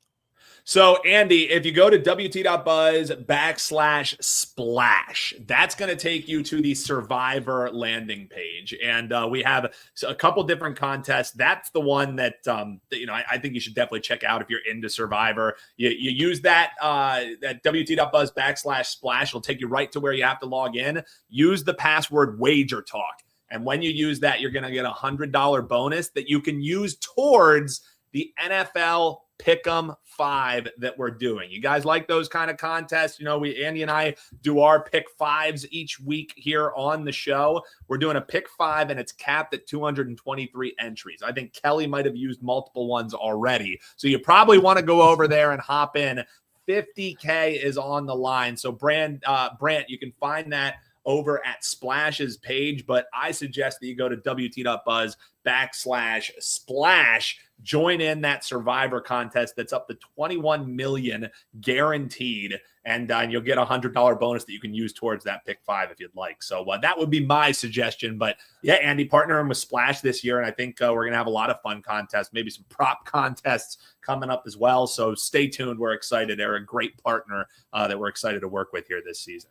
So, Andy, if you go to WT.buzz/splash, that's going to take you to the Survivor landing page. And we have a couple different contests. That's the one that, I think you should definitely check out if you're into Survivor. You use that WT.buzz/splash. It'll take you right to where you have to log in. Use the password WagerTalk. And when you use that, you're going to get a $100 bonus that you can use towards the NFL Pick'em 5 that we're doing. You guys like those kind of contests? Andy and I do our pick 5s each week here on the show. We're doing a pick 5 and it's capped at 223 entries. I think Kelly might have used multiple ones already. So you probably want to go over there and hop in. 50K is on the line. So Brant, you can find that over at Splash's page, but I suggest that you go to WT.buzz/splash, join in that Survivor contest that's up to 21 million guaranteed, and you'll get a $100 bonus that you can use towards that pick 5 if you'd like. So that would be my suggestion. But yeah, Andy, partnering with Splash this year, and I think we're going to have a lot of fun contests, maybe some prop contests coming up as well. So stay tuned. We're excited. They're a great partner that we're excited to work with here this season.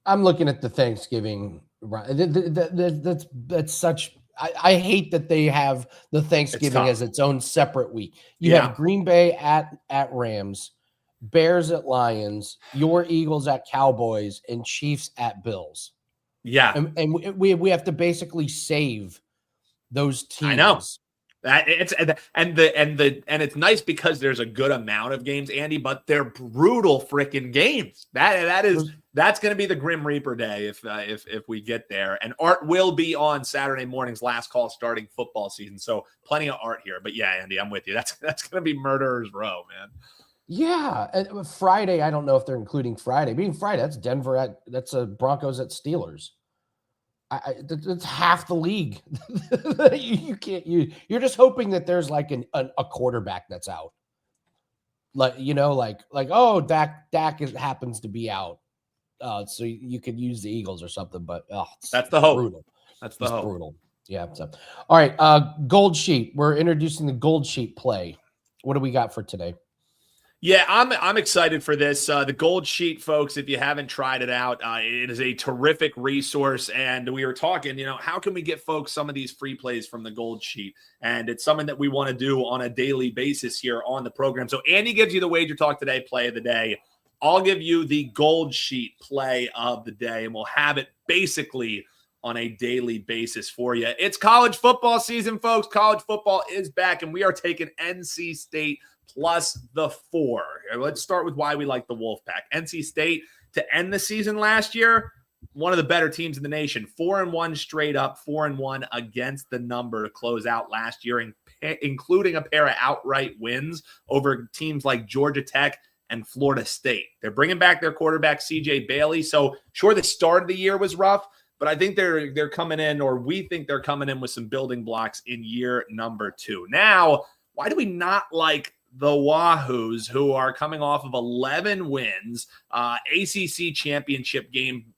I'm looking at the Thanksgiving. That's such. I hate that they have the Thanksgiving as its own separate week. You have Green Bay at Rams, Bears at Lions, your Eagles at Cowboys, and Chiefs at Bills. Yeah, and we have to basically save those teams. I know. It's nice because there's a good amount of games, Andy, but they're brutal freaking games. That's going to be the Grim Reaper day if we get there. And Art will be on Saturday morning's last call starting football season, so plenty of Art here. But yeah, Andy, I'm with you. That's going to be murderer's row, man. Yeah, and Friday. I don't know if they're including Friday. Being Friday, that's Denver that's Broncos at Steelers. That's half the league. you can't use. You're just hoping that there's like a quarterback that's out. Like Dak happens to be out, so you could use the Eagles or something. But that's the hope. Brutal. That's the hope. Brutal. Yeah. So, all right. Gold Sheet. We're introducing the Gold Sheet play. What do we got for today? Yeah, I'm excited for this. The Gold Sheet, folks, if you haven't tried it out, it is a terrific resource. And we were talking, how can we get folks some of these free plays from the Gold Sheet? And it's something that we want to do on a daily basis here on the program. So Andy gives you the Wager Talk Today play of the day. I'll give you the Gold Sheet play of the day, and we'll have it basically on a daily basis for you. It's college football season, folks. College football is back, and we are taking NC State plus the 4. Let's start with why we like the Wolfpack. NC State, to end the season last year, one of the better teams in the nation. 4-1 straight up, 4-1 against the number to close out last year, including a pair of outright wins over teams like Georgia Tech and Florida State. They're bringing back their quarterback, CJ Bailey. So sure, the start of the year was rough, but I think they're coming in, or we think they're coming in with some building blocks in year number 2. Now, why do we not like the Wahoos, who are coming off of 11 wins, ACC championship game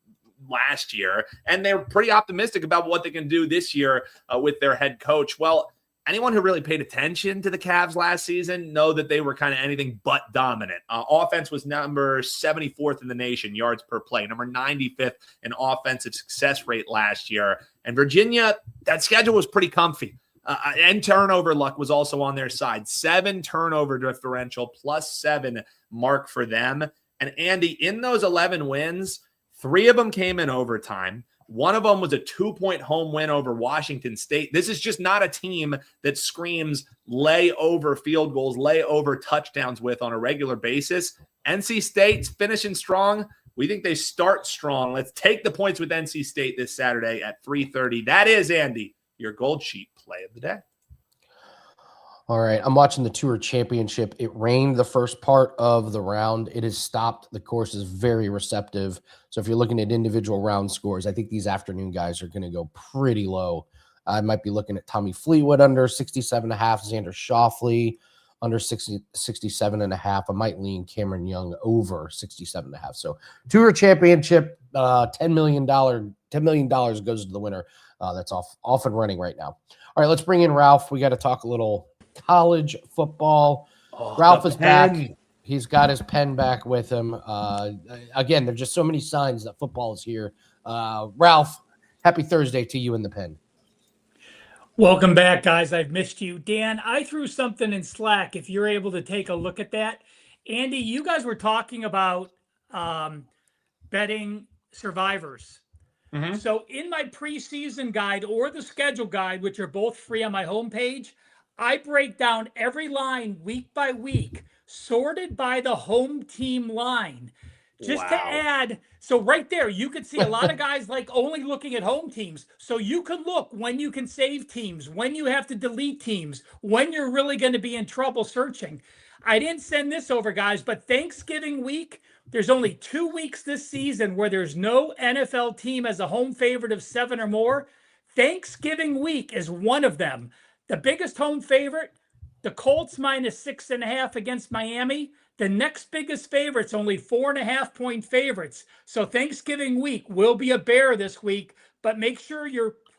last year, and they're pretty optimistic about what they can do this year with their head coach? Well, anyone who really paid attention to the Cavs last season know that they were kind of anything but dominant. Offense was number 74th in the nation, yards per play, number 95th in offensive success rate last year. And Virginia, that schedule was pretty comfy. And turnover luck was also on their side. 7 turnover differential, +7 mark for them. And Andy, in those 11 wins, 3 of them came in overtime. One of them was a 2-point home win over Washington State. This is just not a team that screams lay over field goals, lay over touchdowns with on a regular basis. NC State's finishing strong. We think they start strong. Let's take the points with NC State this Saturday at 3:30. That is, Andy, your Gold Sheet play of the day. All right, I'm watching the Tour Championship. It rained the first part of the round. It has stopped. The course is very receptive. So if you're looking at individual round scores, I think these afternoon guys are going to go pretty low. I might be looking at Tommy Fleetwood under 67.5, Xander Schauffele under 67.5. I might lean Cameron Young over 67.5. So Tour Championship, $10 million goes to the winner. That's off and running right now. All right, let's bring in Ralph. We got to talk a little college football. Ralph is back. He's got his pen back with him. Again, there's just so many signs that football is here. Ralph, happy Thursday to you in the pen. Welcome back, guys. I've missed you. Dan, I threw something in Slack if you're able to take a look at that. Andy, you guys were talking about betting survivors. Mm-hmm. So in my preseason guide or the schedule guide, which are both free on my homepage, I break down every line week by week, sorted by the home team line. Just to add, so right there, you could see a lot of guys like only looking at home teams. So you can look when you can save teams, when you have to delete teams, when you're really going to be in trouble searching. I didn't send this over, guys, but Thanksgiving week, there's only 2 weeks this season where there's no NFL team as a home favorite of 7 or more. Thanksgiving week is one of them. The biggest home favorite, the Colts -6.5 against Miami. The next biggest favorite's only 4.5-point favorites. So Thanksgiving week will be a bear this week, but make sure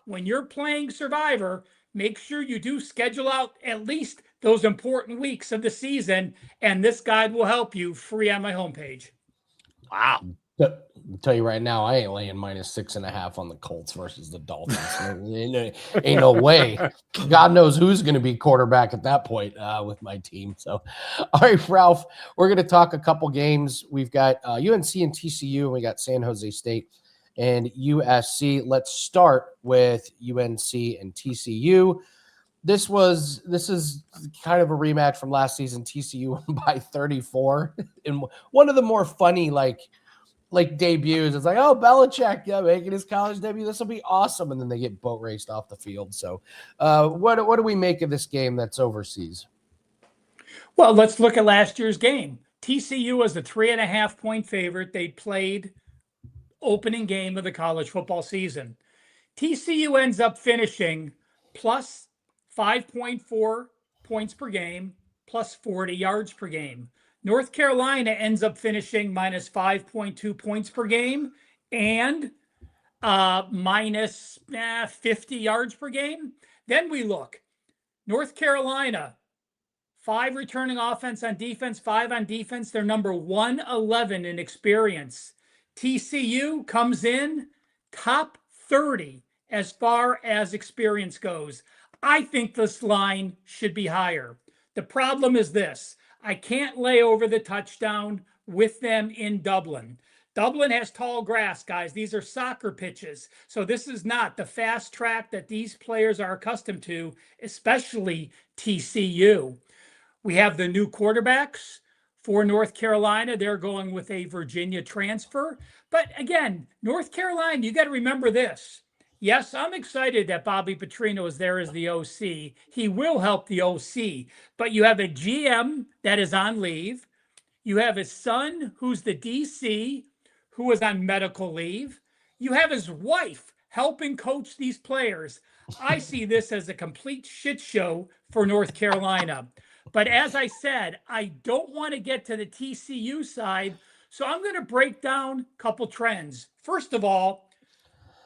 when you're playing Survivor, make sure you do schedule out at least those important weeks of the season, and this guide will help you free on my homepage. Wow. I'll tell you right now, I ain't laying -6.5 on the Colts versus the Dolphins. Ain't no way. God knows who's going to be quarterback at that point with my team. So, all right, Ralph, we're going to talk a couple games. We've got UNC and TCU, and we got San Jose State and USC. Let's start with UNC and TCU. This is kind of a rematch from last season. TCU won by 34, and one of the more funny like debuts. It's like, oh, Belichick, making his college debut. This will be awesome, and then they get boat raced off the field. So, what do we make of this game that's overseas? Well, let's look at last year's game. TCU was the 3.5-point favorite. They played opening game of the college football season. TCU ends up finishing plus 5.4 points per game, plus 40 yards per game. North Carolina ends up finishing minus 5.2 points per game and minus 50 yards per game. Then we look. North Carolina, 5 returning offense on defense, 5 on defense. They're number 111 in experience. TCU comes in top 30 as far as experience goes. I think this line should be higher. The problem is this. I can't lay over the touchdown with them in Dublin. Dublin has tall grass, guys. These are soccer pitches. So this is not the fast track that these players are accustomed to, especially TCU. We have the new quarterbacks for North Carolina. They're going with a Virginia transfer. But again, North Carolina, you got to remember this. Yes, I'm excited that Bobby Petrino is there as the OC. He will help the OC. But you have a GM that is on leave. You have his son, who's the DC, who is on medical leave. You have his wife helping coach these players. I see this as a complete shit show for North Carolina. But as I said, I don't want to get to the TCU side, so I'm going to break down a couple trends. First of all,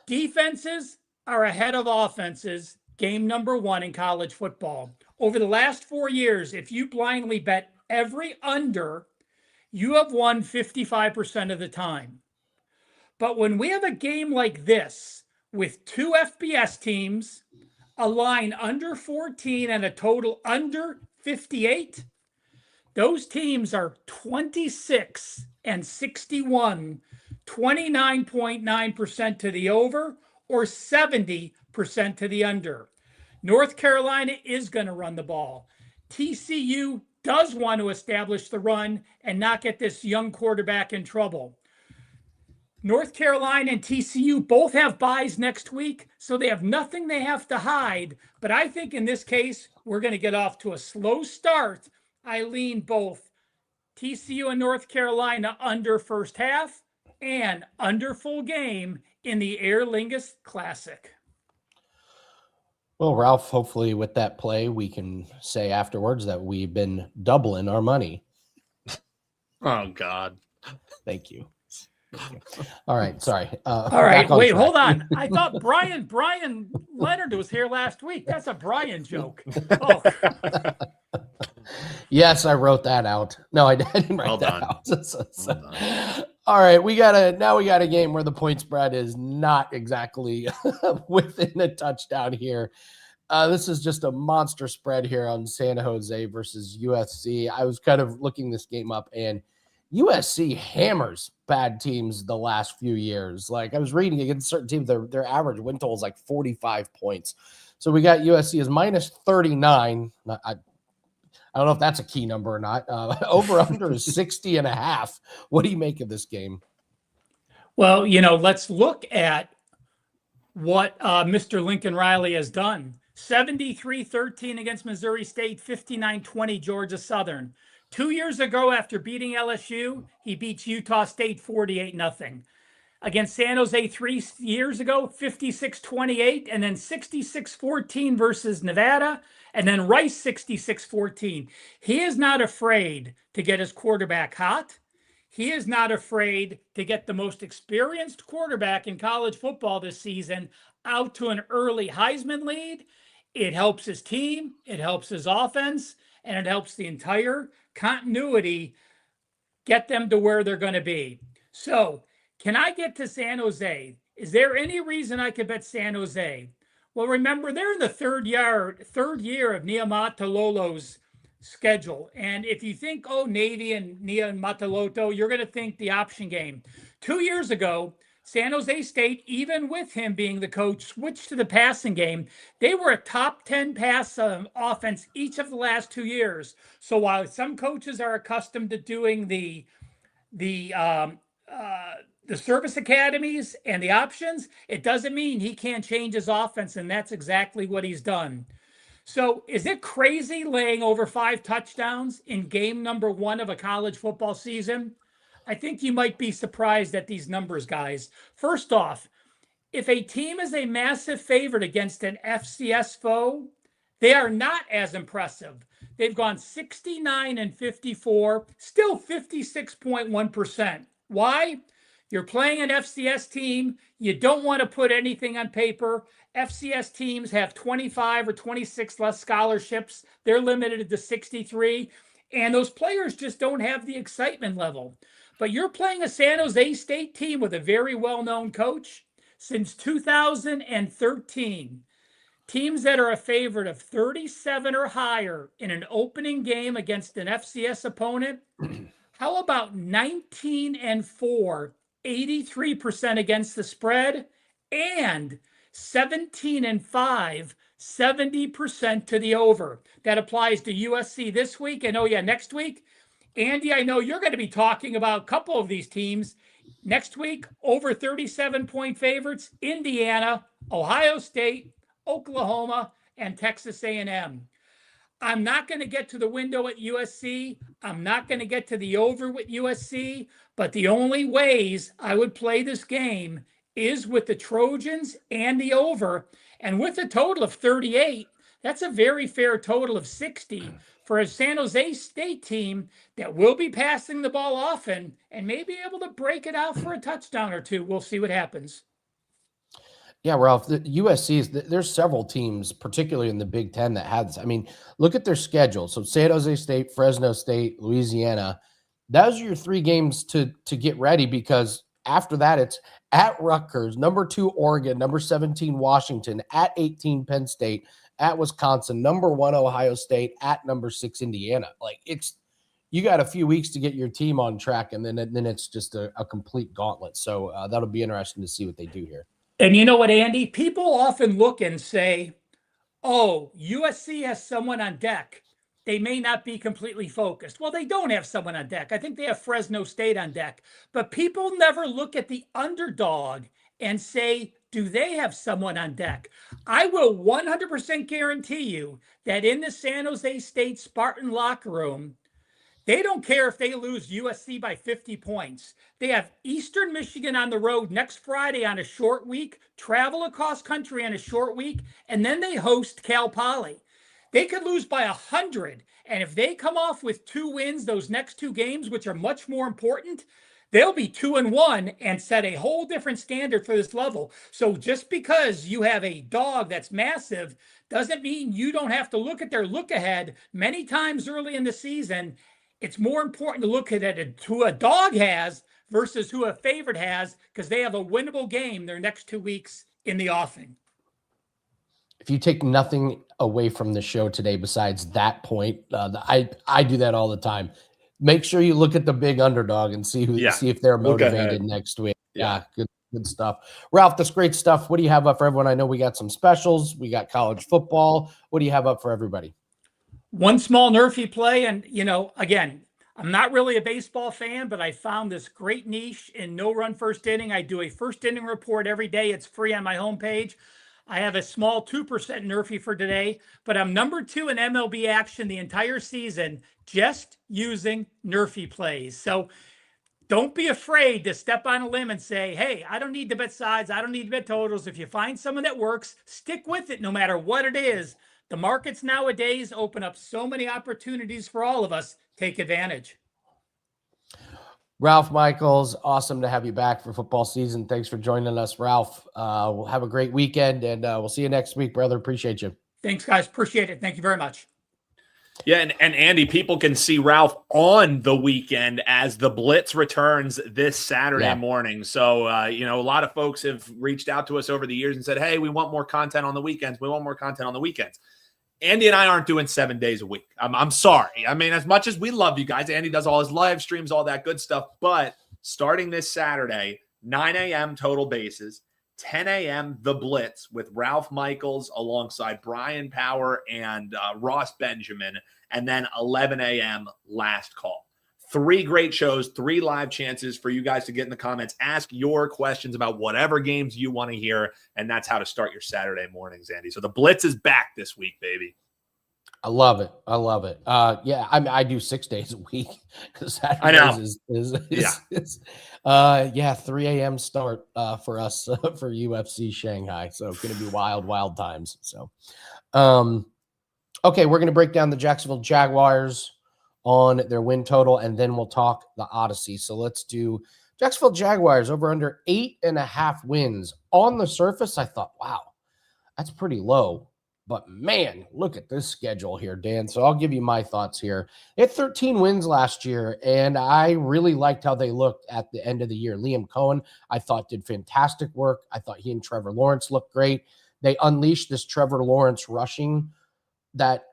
defenses are ahead of offenses, game number 1 in college football. Over the last 4 years, if you blindly bet every under, you have won 55% of the time. But when we have a game like this with 2 FBS teams, a line under 14 and a total under 58, those teams are 26 and 61, 29.9% to the over or 70% to the under. North Carolina is going to run the ball. TCU does want to establish the run and not get this young quarterback in trouble. North Carolina and TCU both have byes next week, so they have nothing they have to hide. But I think in this case, we're going to get off to a slow start. I lean both TCU and North Carolina under first half and under full game in the Aer Lingus Classic. Well, Ralph, hopefully with that play, we can say afterwards that we've been doubling our money. Oh, God. Thank you. All right. Sorry. All right. Wait, hold on. I thought Brian Leonard was here last week. That's a Brian joke. Oh. Yes, I wrote that out. No, I didn't write that out. All right. We got a game where the point spread is not exactly within a touchdown here. This is just a monster spread here on San Jose versus USC. I was kind of looking this game up, and USC hammers bad teams the last few years. Like I was reading against certain teams, their average win total is like 45 points. So we got USC as minus 39. I don't know if that's a key number or not. Over under is 60.5. What do you make of this game? Well, let's look at what Mr. Lincoln Riley has done. 73-13 against Missouri State, 59-20 Georgia Southern. 2 years ago, after beating LSU, he beats Utah State 48-0. Against San Jose 3 years ago, 56-28, and then 66-14 versus Nevada, and then Rice 66-14. He is not afraid to get his quarterback hot. He is not afraid to get the most experienced quarterback in college football this season out to an early Heisman lead. It helps his team, it helps his offense, and it helps the entire continuity get them to where they're going to be. So, can I get to San Jose? Is there any reason I could bet San Jose? Well, remember, they're in the third year of Niumatalolo's schedule. And if you think, Navy and Niumatalolo, you're going to think the option game. 2 years ago, San Jose State, even with him being the coach, switched to the passing game. They were a top 10 pass offense each of the last 2 years. So while some coaches are accustomed to doing the service academies and the options, it doesn't mean he can't change his offense, and that's exactly what he's done. So is it crazy laying over 5 touchdowns in game number 1 of a college football season? I think you might be surprised at these numbers, guys. First off, if a team is a massive favorite against an FCS foe, they are not as impressive. They've gone 69-54, still 56.1%. Why? You're playing an FCS team. You don't want to put anything on paper. FCS teams have 25 or 26 less scholarships. They're limited to 63. And those players just don't have the excitement level. But you're playing a San Jose State team with a very well-known coach since 2013. Teams that are a favorite of 37 or higher in an opening game against an FCS opponent, How about 19-4, 83% against the spread, and 17-5, 70% to the over? That applies to USC this week. And oh yeah, next week, Andy, I know you're going to be talking about a couple of these teams. Next week, over 37-point favorites, Indiana, Ohio State, Oklahoma, and Texas A&M. I'm not going to get to the window at USC. I'm not going to get to the over with USC, but the only ways I would play this game is with the Trojans and the over. And with a total of 38, that's a very fair total of 60 for a San Jose State team that will be passing the ball often and may be able to break it out for a touchdown or two. We'll see what happens. Yeah, Ralph, the USC there's several teams, particularly in the Big Ten, that had this. I mean, look at their schedule. So San Jose State, Fresno State, Louisiana. Those are your 3 games to get ready, because after that, it's at Rutgers, number 2 Oregon, number 17 Washington, at 18 Penn State, at Wisconsin, number 1 Ohio State, at number 6 Indiana. Like, you got a few weeks to get your team on track, and then it's just a complete gauntlet. So that'll be interesting to see what they do here. And you know what, Andy? People often look and say, oh, USC has someone on deck. They may not be completely focused. Well, they don't have someone on deck. I think they have Fresno State on deck. But people never look at the underdog and say, do they have someone on deck? I will 100% guarantee you that in the San Jose State Spartan locker room, they don't care if they lose USC by 50 points. They have Eastern Michigan on the road next Friday on a short week, travel across country on a short week, and then they host Cal Poly. They could lose by 100, and if they come off with 2 wins those next 2 games, which are much more important, they'll be 2-1 and set a whole different standard for this level. So just because you have a dog that's massive doesn't mean you don't have to look at their look ahead. Many times early in the season, it's more important to look at it who a dog has versus who a favorite has, because they have a winnable game their next 2 weeks in the offing. If you take nothing away from the show today besides that point, I do that all the time. Make sure you look at the big underdog and see if they're motivated next week. Yeah, good stuff. Ralph, that's great stuff. What do you have up for everyone? I know we got some specials. We got college football. What do you have up for everybody? One small nerfy play, and again, I'm not really a baseball fan, but I found this great niche in no run first inning. I do a first inning report every day. It's free on my homepage. I have a small 2% nerfy for today, but I'm number 2 in MLB action the entire season, just using nerfy plays. So don't be afraid to step on a limb and say, hey, I don't need to bet sides. I don't need to bet totals. If you find someone that works, stick with it no matter what it is. The markets nowadays open up so many opportunities for all of us. Take advantage. Ralph Michaels, awesome to have you back for football season. Thanks for joining us, Ralph. We'll have a great weekend, and we'll see you next week, brother. Appreciate you. Thanks, guys. Appreciate it. Thank you very much. Yeah, and Andy, people can see Ralph on the weekend as the Blitz returns this Saturday morning. So, a lot of folks have reached out to us over the years and said, hey, we want more content on the weekends. We want more content on the weekends. Andy and I aren't doing 7 days a week. I'm sorry. I mean, as much as we love you guys, Andy does all his live streams, all that good stuff. But starting this Saturday, 9 a.m. total bases, 10 a.m. The Blitz with Ralph Michaels alongside Brian Power and Ross Benjamin, and then 11 a.m. Last Call. 3 great shows, 3 live chances for you guys to get in the comments, ask your questions about whatever games you want to hear, and that's how to start your Saturday mornings, Andy. So the Blitz is back this week, baby. I love it. I do 6 days a week because Saturdays is 3 a.m. start for us for UFC Shanghai. So it's going to be wild times. So, okay, we're going to break down the Jacksonville Jaguars on their win total, and then we'll talk the Odyssey. So let's do Jacksonville Jaguars over under 8.5 wins. On the surface, I thought, wow, that's pretty low. But man, look at this schedule here, Dan. So I'll give you my thoughts here. They had 13 wins last year, and I really liked how they looked at the end of the year. Liam Cohen, I thought, did fantastic work. I thought he and Trevor Lawrence looked great. They unleashed this Trevor Lawrence rushing that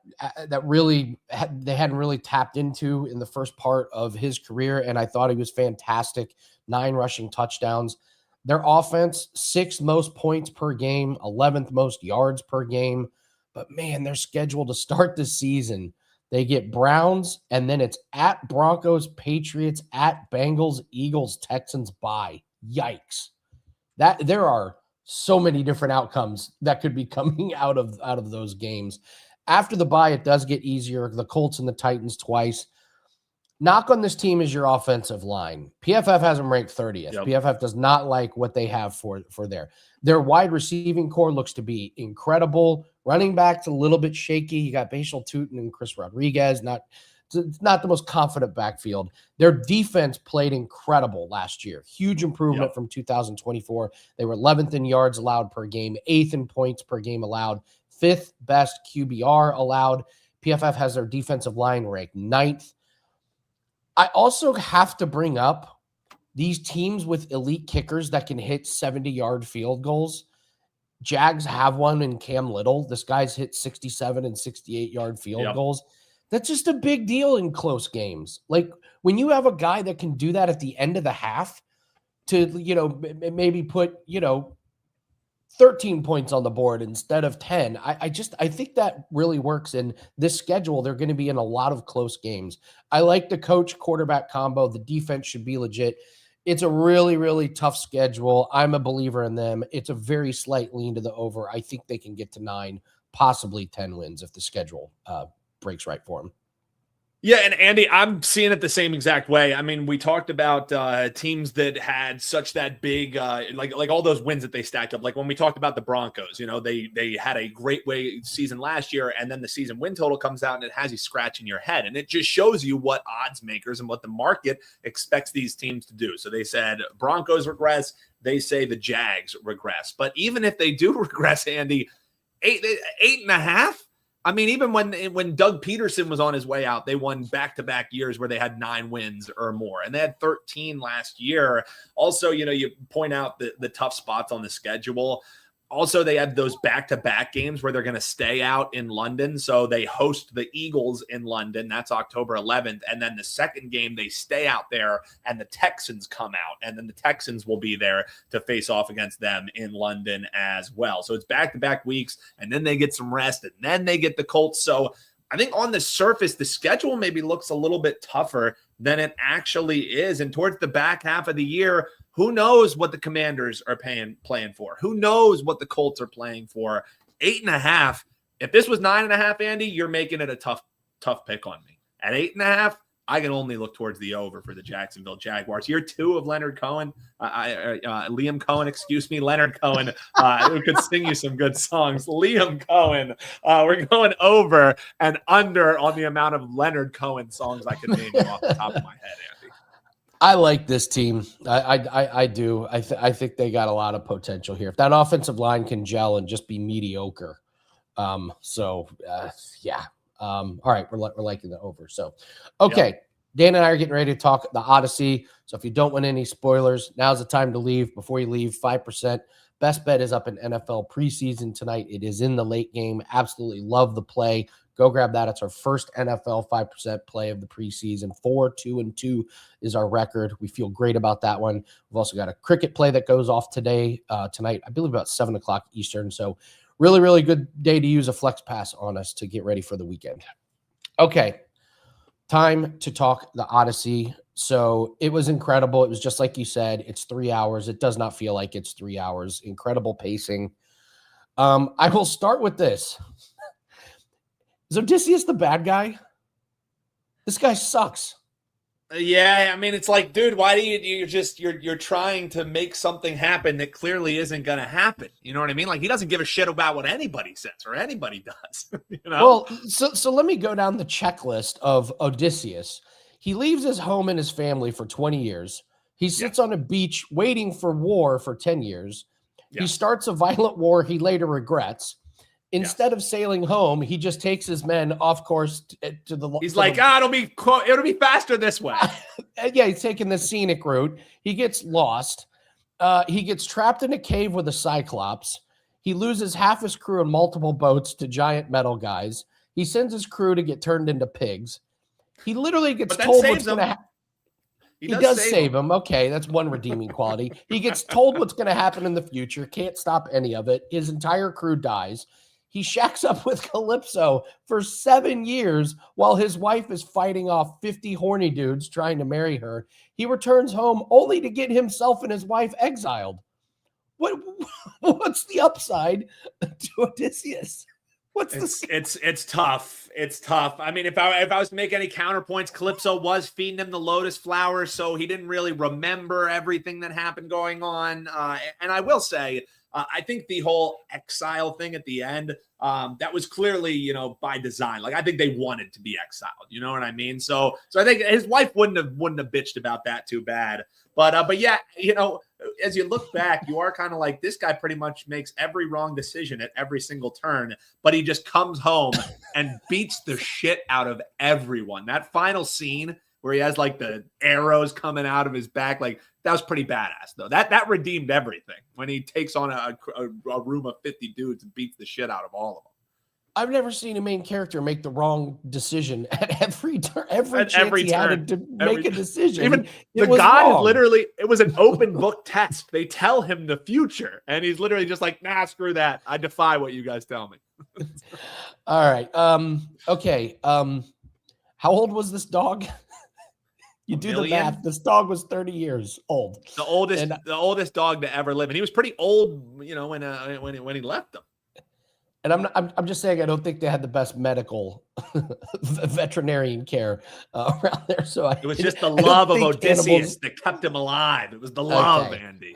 really they hadn't really tapped into in the first part of his career, and I thought he was fantastic. 9 rushing touchdowns. Their offense, 6th most points per game, 11th most yards per game. But man, they're scheduled to start the season. They get Browns, and then it's at Broncos, Patriots, at Bengals, Eagles, Texans, bye. Yikes. There are so many different outcomes that could be coming out of those games. After the bye, it does get easier. The Colts and the Titans twice. Knock on this team is your offensive line. PFF has them ranked 30th. Yep. PFF does not like what they have for there. Their wide receiving core looks to be incredible. Running backs a little bit shaky. You got Bashal Tutin and Chris Rodriguez. It's not the most confident backfield. Their defense played incredible last year. Huge improvement from 2024. They were 11th in yards allowed per game, 8th in points per game allowed, 5th best QBR allowed. PFF has their defensive line ranked 9th. I also have to bring up these teams with elite kickers that can hit 70-yard field goals. Jags have one in Cam Little. This guy's hit 67 and 68-yard field goals. That's just a big deal in close games. Like when you have a guy that can do that at the end of the half to, maybe put, 13 points on the board instead of 10. I think that really works in this schedule. They're going to be in a lot of close games. I like the coach quarterback combo. The defense should be legit. It's a really, really tough schedule. I'm a believer in them. It's a very slight lean to the over. I think they can get to 9, possibly 10 wins if the schedule breaks right for them. Yeah, and Andy, I'm seeing it the same exact way. I mean, we talked about teams that had such that big, like all those wins that they stacked up. Like when we talked about the Broncos, they had a great season last year, and then the season win total comes out and it has you scratching your head. And it just shows you what odds makers and what the market expects these teams to do. So they said Broncos regress. They say the Jags regress. But even if they do regress, Andy, 8.5. I mean, even when Doug Peterson was on his way out, they won back-to-back years where they had 9 wins or more, and they had 13 last year. Also, you point out the tough spots on the schedule. Also, they have those back-to-back games where they're going to stay out in London. So they host the Eagles in London. That's October 11th. And then the second game, they stay out there and the Texans come out. And then the Texans will be there to face off against them in London as well. So it's back-to-back weeks, and then they get some rest, and then they get the Colts. So I think on the surface, the schedule maybe looks a little bit tougher than it actually is. And towards the back half of the year, who knows what the Commanders are playing for? Who knows what the Colts are playing for? 8.5. If this was 9.5, Andy, you're making it a tough pick on me. At 8.5, I can only look towards the over for the Jacksonville Jaguars. Year 2 of Leonard Cohen, Liam Cohen, Leonard Cohen, who could sing you some good songs. Liam Cohen, we're going over and under on the amount of Leonard Cohen songs I could name you off the top of my head, Andy. I like this team. I do. I think they got a lot of potential here. If that offensive line can gel and just be mediocre. Yeah. All right. We're liking the over. So, okay. Yep. Dan and I are getting ready to talk the Odyssey. So if you don't want any spoilers, now's the time to leave. Before you leave, 5%. Best bet is up in NFL preseason tonight. It is in the late game. Absolutely love the play. Go grab that. It's our first NFL 5% play of the preseason. 4-2-2 is our record. We feel great about that one. We've also got a cricket play that goes off tonight, I believe about 7:00 Eastern. So really, really good day to use a flex pass on us to get ready for the weekend. Okay, time to talk the Odyssey. So it was incredible. It was just like you said, it's 3 hours. It does not feel like it's 3 hours. Incredible pacing. I will start with this. Is Odysseus the bad guy? This guy sucks. Yeah, I mean, it's like, dude, why do you're trying to make something happen that clearly isn't going to happen? You know what I mean? Like, he doesn't give a shit about what anybody says or anybody does. Well, so let me go down the checklist of Odysseus. He leaves his home and his family for 20 years. He sits on a beach waiting for war for 10 years. Yeah. He starts a violent war he later regrets. Instead of sailing home, he just takes his men off course to the. He's like, it'll be faster this way. Yeah, he's taking the scenic route. He gets lost. He gets trapped in a cave with a cyclops. He loses half his crew in multiple boats to giant metal guys. He sends his crew to get turned into pigs. He literally gets But that told saves what's going to happen. He does does save him. Okay, that's one redeeming quality. He gets told what's going to happen in the future, can't stop any of it. His entire crew dies. He shacks up with Calypso for 7 years while his wife is fighting off 50 horny dudes trying to marry her. He returns home only to get himself and his wife exiled. What's the upside to Odysseus? It's tough. It's tough. I mean, if I was to make any counterpoints, Calypso was feeding him the lotus flowers, so he didn't really remember everything that happened going on. And I will say, I think the whole exile thing at the end, that was clearly, by design. Like, I think they wanted to be exiled. You know what I mean? So I think his wife wouldn't have bitched about that too bad. But yeah, as you look back, you are kind of like, this guy pretty much makes every wrong decision at every single turn, but he just comes home and beats the shit out of everyone. That final scene where he has like the arrows coming out of his back, like that was pretty badass though. That redeemed everything when he takes on a room of 50 dudes and beats the shit out of all of them. I've never seen a main character make the wrong decision at every turn. Every chance he had to make a decision. Even the god is literally, it was an open book test. They tell him the future, and he's literally just like, nah, screw that. I defy what you guys tell me. All right. Okay. How old was this dog? You do the math. This dog was 30 years old. The oldest dog to ever live, and he was pretty old, when he left them. And I'm just saying, I don't think they had the best medical veterinarian care around there. So it was just the love of Odysseus that kept him alive. It was the love, Andy.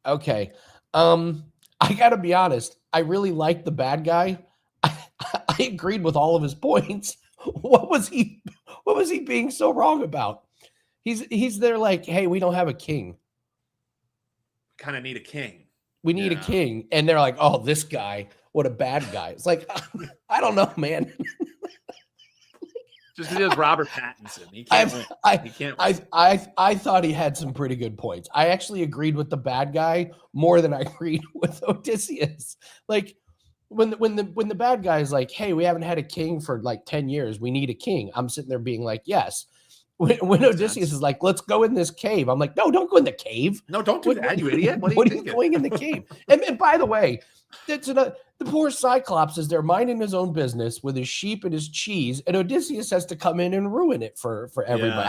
Okay. I got to be honest. I really liked the bad guy. I agreed with all of his points. What was he being so wrong about? He's there like, hey, we don't have a king. Kind of need a king. We need a king. And they're like, oh, this guy, what a bad guy. It's like, I don't know, man. Just because he was Robert Pattinson. He can't win. He can't win. I thought he had some pretty good points. I actually agreed with the bad guy more than I agreed with Odysseus. Like when the bad guy is like, hey, we haven't had a king for like 10 years. We need a king. I'm sitting there being like, yes. When Odysseus is like, let's go in this cave. I'm like, no, don't go in the cave. No, don't do that, you idiot. What are you going in the cave? And by the way, the poor Cyclops is there minding his own business with his sheep and his cheese, and Odysseus has to come in and ruin it for everybody.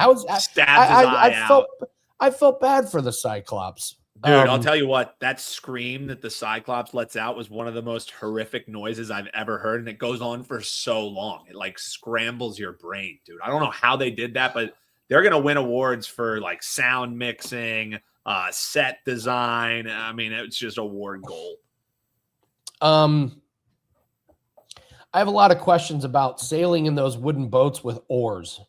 I felt bad for the Cyclops. Dude, I'll tell you what, that scream that the Cyclops lets out was one of the most horrific noises I've ever heard, and it goes on for so long. It like scrambles your brain, dude. I don't know how they did that, but they're going to win awards for like sound mixing, set design. I mean, it's just award gold. I have a lot of questions about sailing in those wooden boats with oars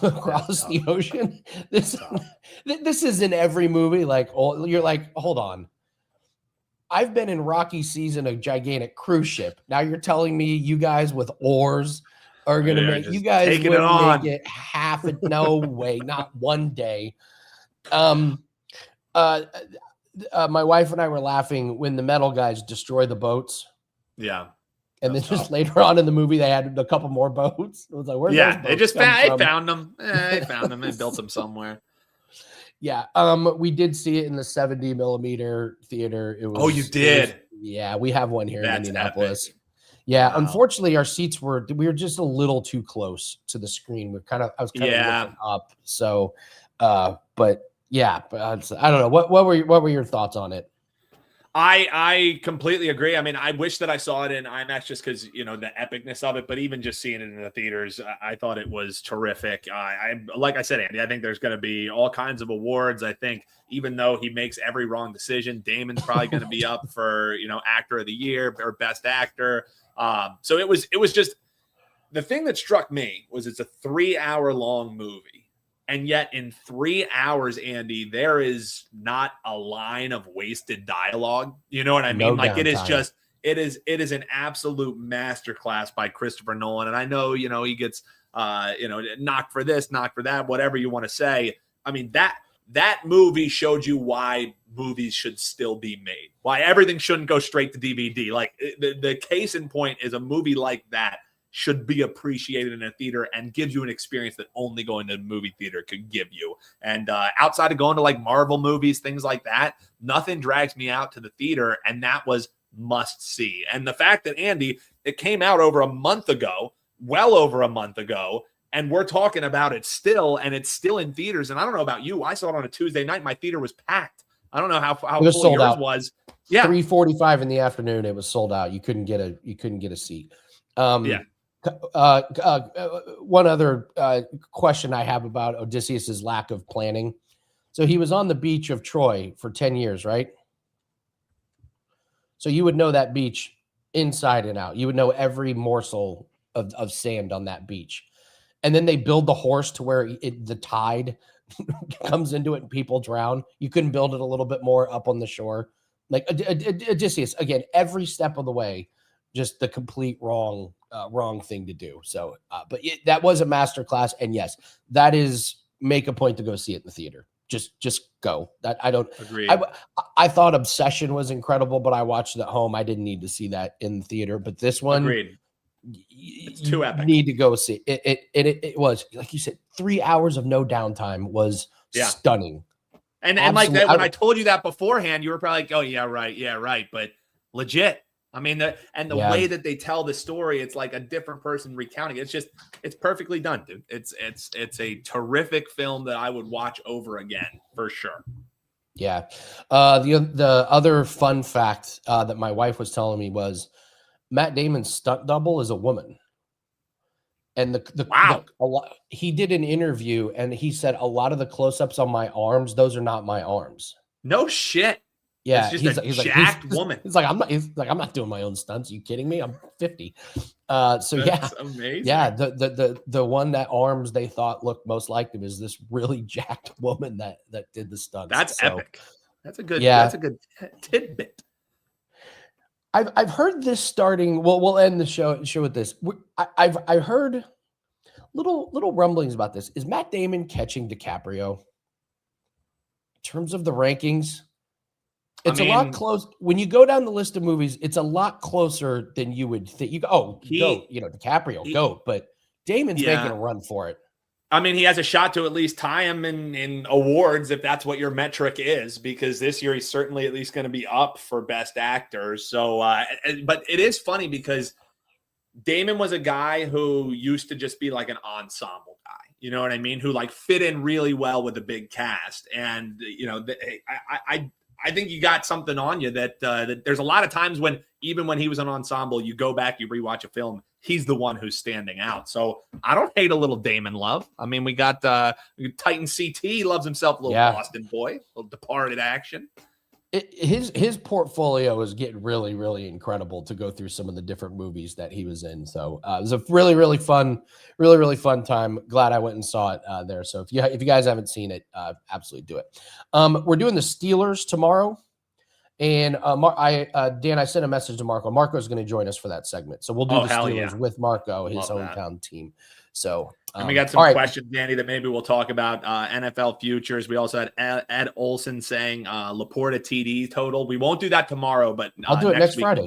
across the ocean. This is in every movie. Like, you're like, hold on. I've been in Rocky season a gigantic cruise ship. Now you're telling me you guys with ours are going to make you guys make it half. No way, not one day. My wife and I were laughing when the metal guys destroy the boats. Yeah. And then just later on in the movie, they had a couple more boats. It was like, where's those boats they just found them. They found them and built them somewhere. Yeah. We did see it in the 70 millimeter theater. It was, you did? Yeah. We have one here in Indianapolis. Epic. Yeah. Wow. Unfortunately, our seats we were just a little too close to the screen. I was kind of looking up. So, but I don't know. What were your thoughts on it? I completely agree. I mean, I wish that I saw it in IMAX just because, the epicness of it, but even just seeing it in the theaters, I thought it was terrific. Like I said, Andy, I think there's going to be all kinds of awards. I think even though he makes every wrong decision, Damon's probably going to be up for, actor of the year or best actor. So it was just the thing that struck me was it's a 3-hour long movie. And yet in 3 hours, Andy, there is not a line of wasted dialogue. You know what I mean? Like downtime. It is an absolute masterclass by Christopher Nolan. And I know, he gets, knocked for this, knocked for that, whatever you want to say. I mean, that movie showed you why movies should still be made, why everything shouldn't go straight to DVD. Like the case in point is a movie like that should be appreciated in a theater and gives you an experience that only going to a movie theater could give you. And outside of going to like Marvel movies, things like that, nothing drags me out to the theater. And that was must see. And the fact that, Andy, it came out over a month ago, well over a month ago, and we're talking about it still, and it's still in theaters. And I don't know about you. I saw it on a Tuesday night. My theater was packed. I don't know how full yours was. Yeah. 3:45 in the afternoon. It was sold out. You couldn't get a seat. Yeah. One other question I have about Odysseus's lack of planning. So he was on the beach of Troy for 10 years, right? So you would know that beach inside and out. You would know every morsel of sand on that beach. And then they build the horse to where the tide comes into it and people drown. You couldn't build it a little bit more up on the shore. Like Odysseus, again, every step of the way, just the complete wrong thing to do. So, but that was a masterclass. And yes, that is, make a point to go see it in the theater. Just go. That I don't agree. I thought Obsession was incredible, but I watched it at home. I didn't need to see that in the theater. But this one, agreed. It's too epic. Need to go see it. It was, like you said, 3 hours of no downtime was stunning. And like that, when I told you that beforehand, you were probably like, "Oh yeah, right." But legit. I mean, the way that they tell the story, it's like a different person recounting it. It's perfectly done, dude. It's a terrific film that I would watch over again for sure. Yeah. The other fun fact that my wife was telling me was Matt Damon's stunt double is a woman. And he did an interview and he said a lot of the close-ups on my arms, those are not my arms. No shit. Yeah, it's just a jacked woman. He's like, I'm not doing my own stunts. Are you kidding me? I'm 50. That's amazing. Yeah, the one that arms they thought looked most like him is this really jacked woman that did the stunts. That's epic. That's a good tidbit. I've heard this starting. Well, we'll end the show with this. I've heard little rumblings about this. Is Matt Damon catching DiCaprio in terms of the rankings? It's a lot close. When you go down the list of movies, it's a lot closer than you would think. You go, DiCaprio, go. But Damon's making a run for it. I mean, he has a shot to at least tie him in awards if that's what your metric is, because this year he's certainly at least going to be up for Best Actor. So, but it is funny because Damon was a guy who used to just be like an ensemble guy. You know what I mean? Who like fit in really well with a big cast. And, I think you got something on you that there's a lot of times when, even when he was an ensemble, you go back, you rewatch a film, he's the one who's standing out. So I don't hate a little Damon love. I mean, we got Titan CT. He loves himself a little Boston boy, a little Departed action. His portfolio is getting really, really incredible to go through some of the different movies that he was in. So it was a really, really fun time. Glad I went and saw it there. So if you guys haven't seen it, absolutely do it. We're doing the Steelers tomorrow. And Dan, I sent a message to Marco. Marco's going to join us for that segment. So we'll do the Steelers with Marco, his hometown team. So and we got some questions, Danny, that maybe we'll talk about NFL futures. We also had Ed Olson saying Laporta TD total. We won't do that tomorrow, but I'll do it next Friday.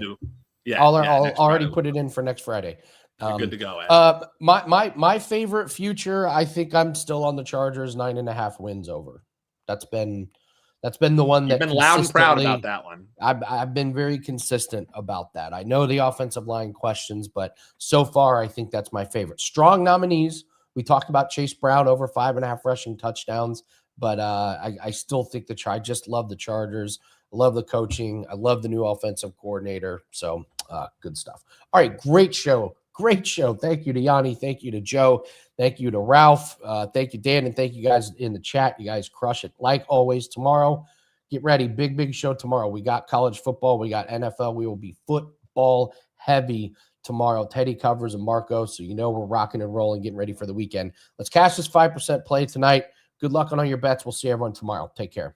I'll already put it in for next Friday. Good to go, Ed. My favorite future, I think I'm still on the Chargers 9.5 wins over. That's been the one that you've been loud and proud about that one. I've been very consistent about that. I know the offensive line questions, but so far I think that's my favorite. Strong nominees. We talked about Chase Brown over 5.5 rushing touchdowns, but I still think I just love the Chargers. I love the coaching. I love the new offensive coordinator. So good stuff. All right, great show. Great show. Thank you to Gianni. Thank you to Joe. Thank you to Ralph. Thank you, Dan. And thank you guys in the chat. You guys crush it. Like always, tomorrow, get ready. Big show tomorrow. We got college football. We got NFL. We will be football heavy tomorrow. Teddy covers and Marco. So we're rocking and rolling, getting ready for the weekend. Let's cash this 5% play tonight. Good luck on all your bets. We'll see everyone tomorrow. Take care.